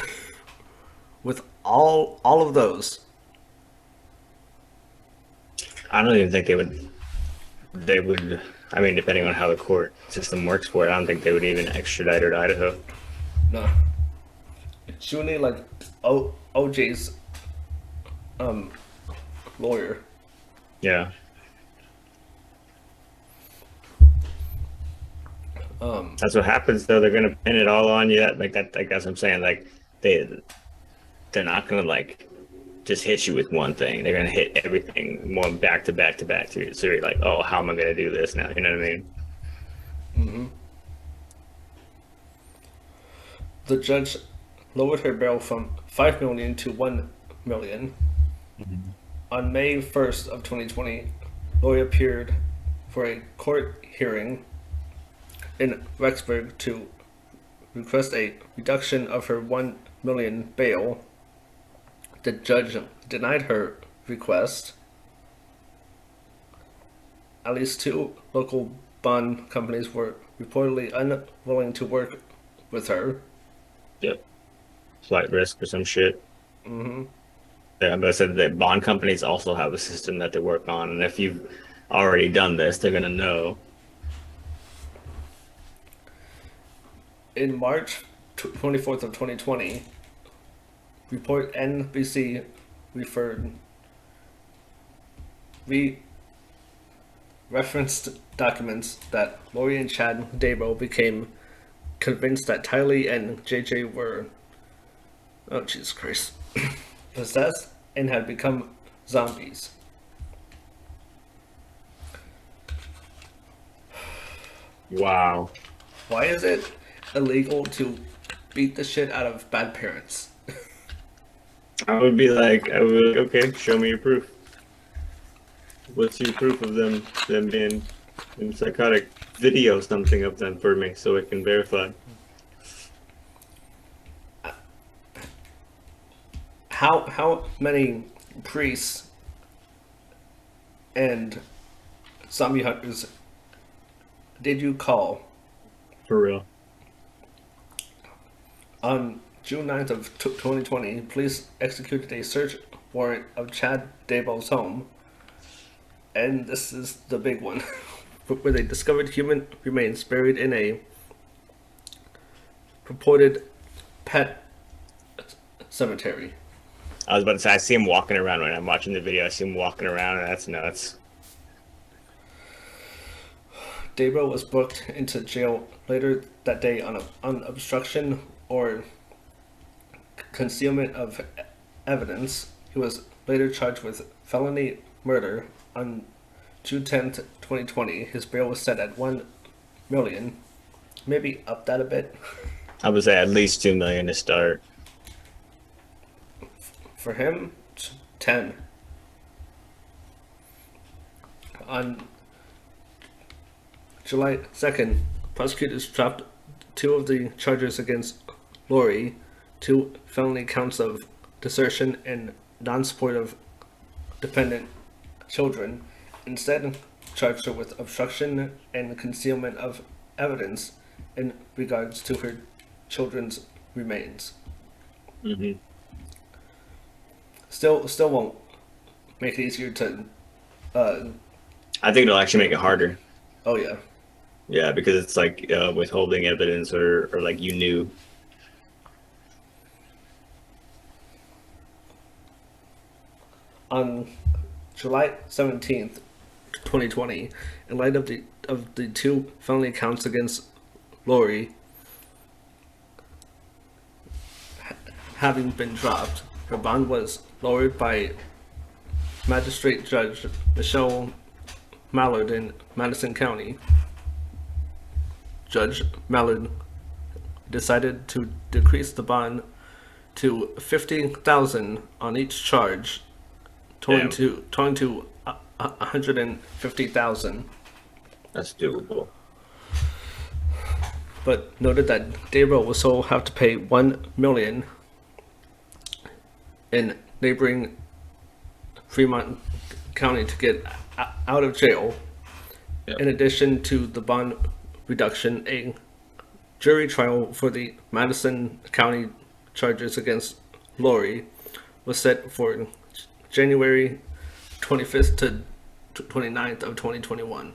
with all of those. I don't even think they would I mean, depending on how the court system works for it, I don't think they would even extradite her to Idaho. No, she would need like OJ's lawyer. Yeah. That's what happens though. They're gonna pin it all on you. Like that. Like that's what I'm saying. Like they're not gonna like just hit you with one thing. They're gonna hit everything one back to back to back to you. So you're like, oh, how am I gonna do this now? You know what I mean? The judge lowered her bail from 5 million to 1 million. On May 1st of 2020, Lori appeared for a court hearing in Rexburg to request a reduction of her 1 million bail. The judge denied her request. At least two local bond companies were reportedly unwilling to work with her. Yep. Flight risk or some shit. Yeah, but I said that bond companies also have a system that they work on, and if you've already done this, they're gonna know. In March 24th of 2020, report NBC referenced documents that Lori and Chad Daybell became convinced that Tylee and JJ were, oh Jesus Christ, possessed and had become zombies. Wow. Why is it illegal to beat the shit out of bad parents? I would be like, okay, show me your proof. What's your proof of them being psychotic? Video something of them for me so I can verify. How many priests and zombie hunters did you call? For real. On June 9th of 2020, police executed a search warrant of Chad Daybell's home. And this is the big one, where they discovered human remains buried in a purported pet cemetery. I was about to say, I see him walking around when I'm watching the video. I see him walking around, and that's nuts. Daybell was booked into jail later that day on obstruction or concealment of evidence. He was later charged with felony murder. On June 10th, 2020, his bail was set at 1 million. Maybe up that a bit. I would say at least 2 million to start. For him, 10. On July 2nd, prosecutors dropped two of the charges against Lori, two felony counts of desertion and non-support of dependent children, instead charged her with obstruction and concealment of evidence in regards to her children's remains. Mm-hmm. Still won't make it easier to. I think it'll actually make it harder. Oh yeah. Yeah, because it's like withholding evidence or like you knew. On July 17th, 2020, in light of the two felony counts against Lori having been dropped, her bond was lowered by Magistrate Judge Michelle Mallard in Madison County. Judge Mallard decided to decrease the bond to $50,000 on each charge, totaling to $150,000. That's doable. But noted that Daybell will still have to pay $1 million in neighboring Fremont County to get out of jail. Yep. In addition to the bond reduction, a jury trial for the Madison County charges against Lori was set for January 25th to 29th of 2021.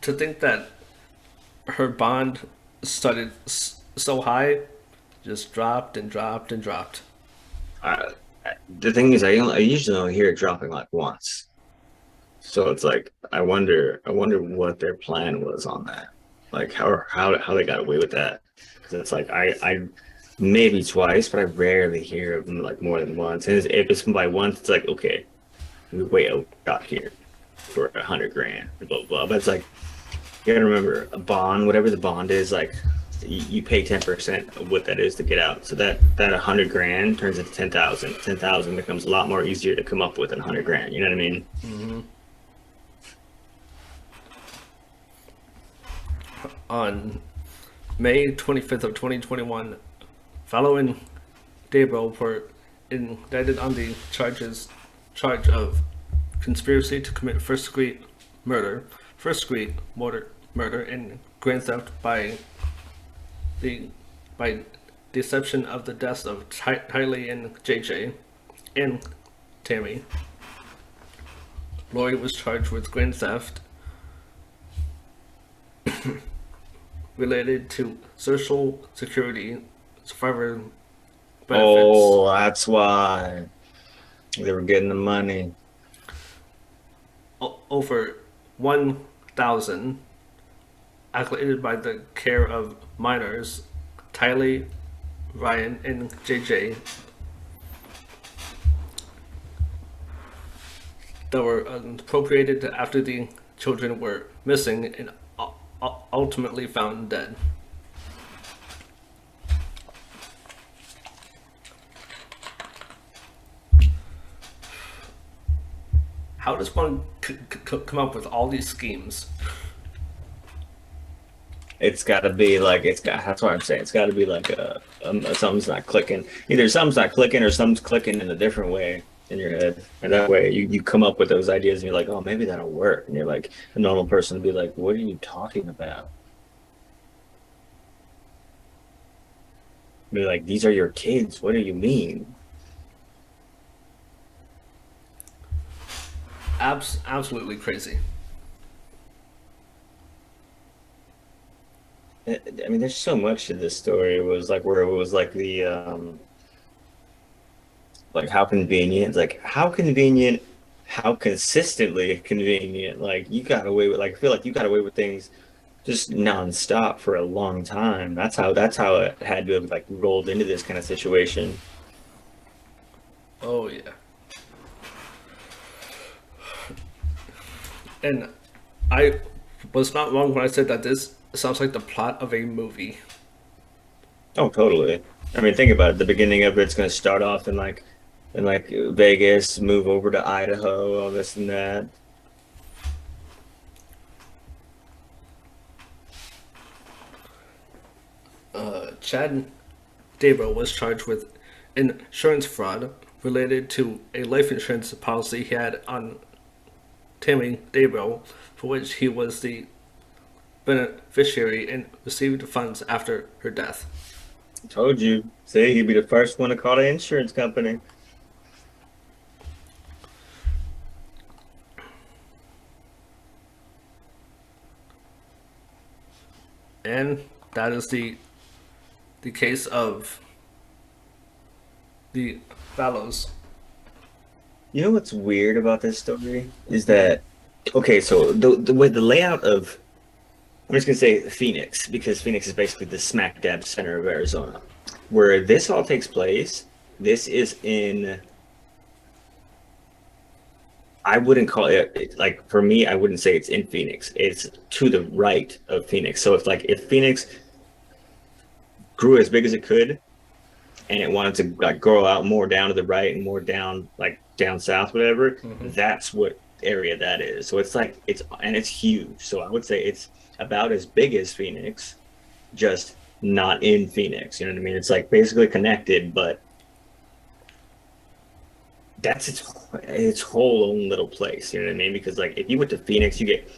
To think that her bond started so high, just dropped and dropped and dropped. The thing is, I usually only hear it dropping like once. So it's like I wonder what their plan was on that. Like how they got away with that. Because it's like I maybe twice, but I rarely hear of them like more than once. And if it's by once, it's like okay, we way got here for 100 grand, blah blah. But it's like you gotta remember a bond, whatever the bond is, like you pay 10% of what that is to get out. So that 100 grand turns into 10,000. 10,000 becomes a lot more easier to come up with than 100 grand. You know what I mean? Hmm. On May 25th of 2021, Vallow and Beaw were indicted on the charge of conspiracy to commit first degree murder, and grand theft the by deception of the deaths of Tylee and JJ and Tammy. Lori was charged with grand theft related to Social Security survivor benefits Oh, that's why they were getting the money. over 1,000 allocated by the care of minors, Tylee, Ryan, and JJ, that were appropriated after the children were missing and ultimately found dead. How does one come up with all these schemes? It's got to be like it's got. That's what I'm saying. It's got to be like something's not clicking. Either something's not clicking or something's clicking in a different way in your head, and that way you come up with those ideas and you're like, oh, maybe that'll work. And you're like a normal person would be like, what are you talking about? Be like, these are your kids. What do you mean? Absolutely crazy. I mean, there's so much to this story. It was like where it was like the like how convenient, like how convenient, how consistently convenient. Like you got away with like I feel like you got away with things just nonstop for a long time. That's how it had to have like rolled into this kind of situation. Oh yeah, and I was not wrong when I said that this sounds like the plot of a movie. Oh, totally. I mean, think about it. The beginning of it's going to start off in like Vegas, move over to Idaho, all this and that. Chad Dabo was charged with insurance fraud related to a life insurance policy he had on Tammy Dabo, for which he was the beneficiary and received funds after her death. Told you. See, he'd be the first one to call the insurance company. And that is the case of the Vallows. You know what's weird about this story is that okay, so the way the layout of I'm just gonna say Phoenix because Phoenix is basically the smack dab center of Arizona. Where this all takes place, this is in I wouldn't call it like for me, I wouldn't say it's in Phoenix. It's to the right of Phoenix. So if Phoenix grew as big as it could and it wanted to like grow out more down to the right and more down like down south, whatever, Mm-hmm. that's what area that is. So it's like it's huge. So I would say it's about as big as Phoenix, just not in Phoenix. You know what I mean? It's like basically connected, but that's its whole own little place. You know what I mean? Because like if you went to Phoenix, you get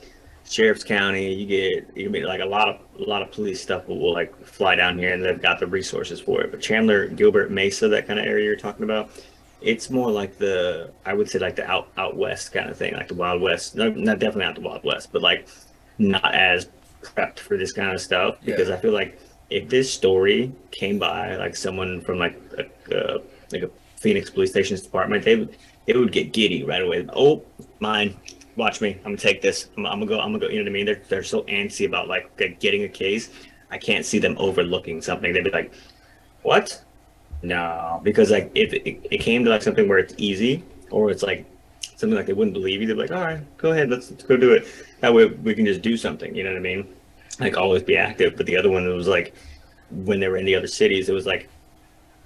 Sheriff's County, you get like a lot of police stuff will like fly down here, and they've got the resources for it. But Chandler, Gilbert, Mesa, that kind of area you're talking about, it's more like the I would say like the out west kind of thing, like the Wild West. No, not definitely not the Wild West, but like not as prepped for this kind of stuff Yeah. because I feel like if this story came by like someone from like a Phoenix police station's department, they would get giddy right away. Oh, mine. watch me. I'm gonna take this. I'm gonna go. I'm gonna go. You know what I mean? They're so antsy about like getting a case. I can't see them overlooking something. They'd be like, "What? No," because like if it came to like something where it's easy or it's like something like they wouldn't believe you, they'd be like, "All right, go ahead, let's go do it." That way we can just do something. You know what I mean? Like always be active. But the other one, it was like when they were in the other cities, it was like,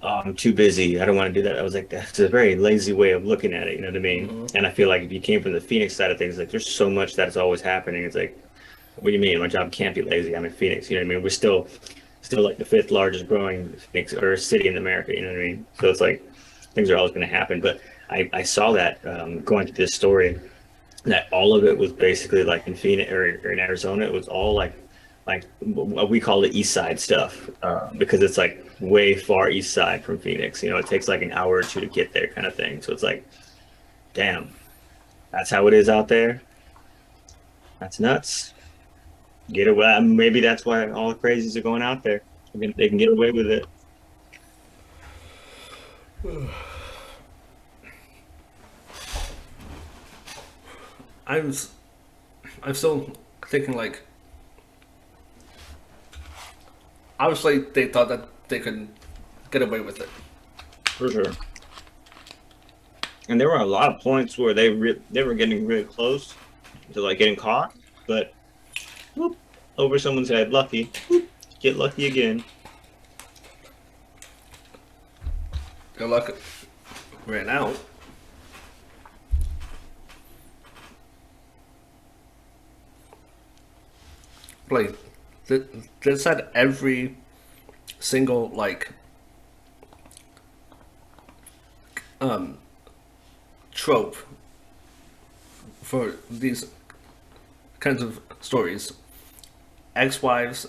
"Oh, I'm too busy. I don't want to do that." I was like, that's a very lazy way of looking at it. You know what I mean? Mm-hmm. And I feel like if you came from the Phoenix side of things, like there's so much that's always happening. It's like, what do you mean? My job can't be lazy. I'm in Phoenix. You know what I mean? We're still like the fifth largest growing Phoenix or city in America. You know what I mean? So it's like things are always going to happen. But I saw that going through this story that all of it was basically like in Phoenix or in Arizona. It was all like what we call the East Side stuff because it's like way far East Side from Phoenix. You know, it takes like an hour or two to get there, kind of thing. So it's like, damn, that's how it is out there. That's nuts. Get away. Maybe that's why all the crazies are going out there. They can get away with it. I'm I'm still thinking like obviously they thought that they could get away with it. For sure. And there were a lot of points where they were getting really close to like getting caught, but whoop, over someone's head, lucky, whoop, get lucky again. Their luck ran out. Like this had every single like um trope for these kinds of stories. Ex-wives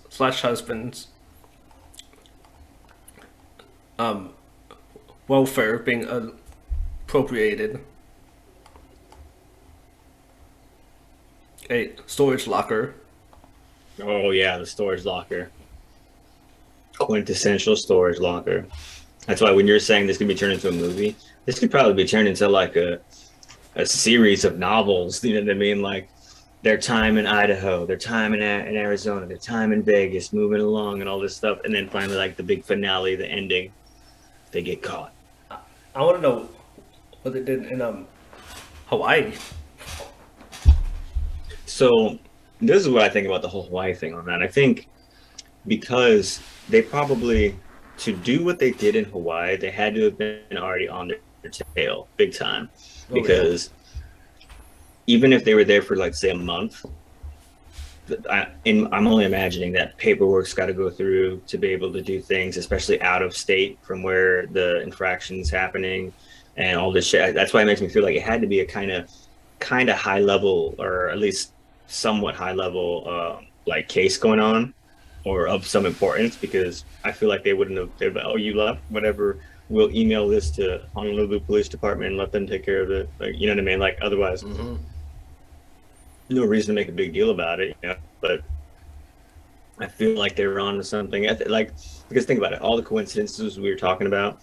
slash husbands, um, welfare being appropriated, a storage locker. Oh yeah, the storage locker, quintessential storage locker. That's why when you're saying this could be turned into a movie, this could probably be turned into like a series of novels. You know what I mean? Like their time in Idaho, their time in Arizona, their time in Vegas, moving along and all this stuff, and then finally like the big finale, the ending, they get caught. I want to know what they did in Hawaii. So this is what I think about the whole Hawaii thing on that. I think because they probably to do what they did in Hawaii, they had to have been already on their tail big time Oh yeah. because even if they were there for like say a month, I'm only imagining that paperwork's got to go through to be able to do things, especially out of state from where the infraction's happening and all this shit. That's why it makes me feel like it had to be a kind of high level or at least somewhat high level like case going on or of some importance because I feel like they wouldn't have. They'd be, oh, you left, whatever. We'll email this to Honolulu Police Department and let them take care of it. Like, you know what I mean? Like otherwise, Mm-hmm. no reason to make a big deal about it. You know, but I feel like they were on to something. Like because think about it, all the coincidences we were talking about,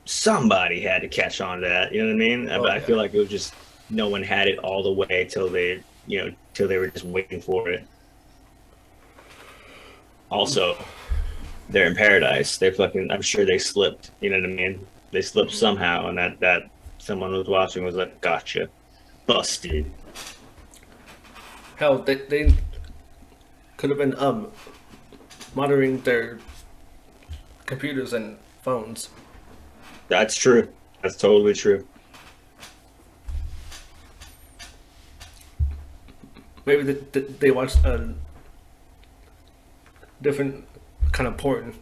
somebody had to catch on to that. You know what I mean? Oh But I yeah. feel like it was just no one had it all the way till they, till they were just waiting for it. Also, they're in paradise. They're fucking. I'm sure they slipped. You know what I mean? They slipped somehow, and that someone was watching was like, "Gotcha, busted." Hell, they could have been monitoring their computers and phones. That's true. That's totally true. Maybe they watched a different kind of porn.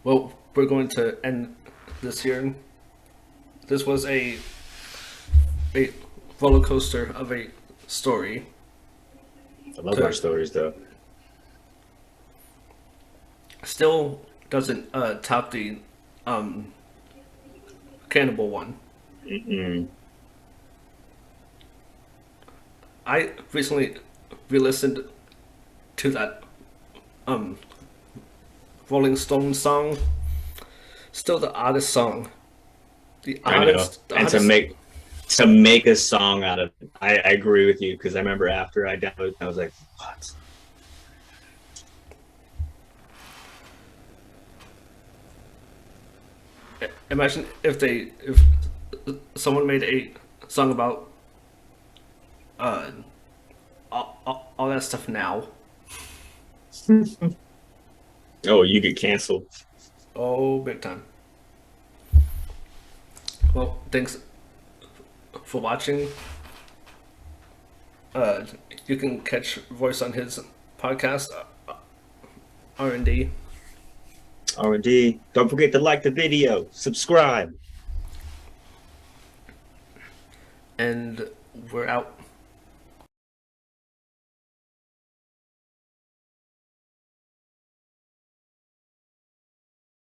Well, we're going to end this here. This was a roller coaster of a story. I love our stories, though. Still doesn't top the um, cannibal one. Mm-mm. I recently re-listened to that Rolling Stones song. Still the oddest song The I know. oddest, the And to oddest. make a song out of it, I agree with you because I remember after I downloaded, I was like, what? Imagine if someone made a song about uh all that stuff now. Oh, you get canceled. Oh, big time. Well, thanks for watching. Uh, you can catch Voice on his podcast, R&D, R&D. Don't forget to like the video, subscribe. and we're out.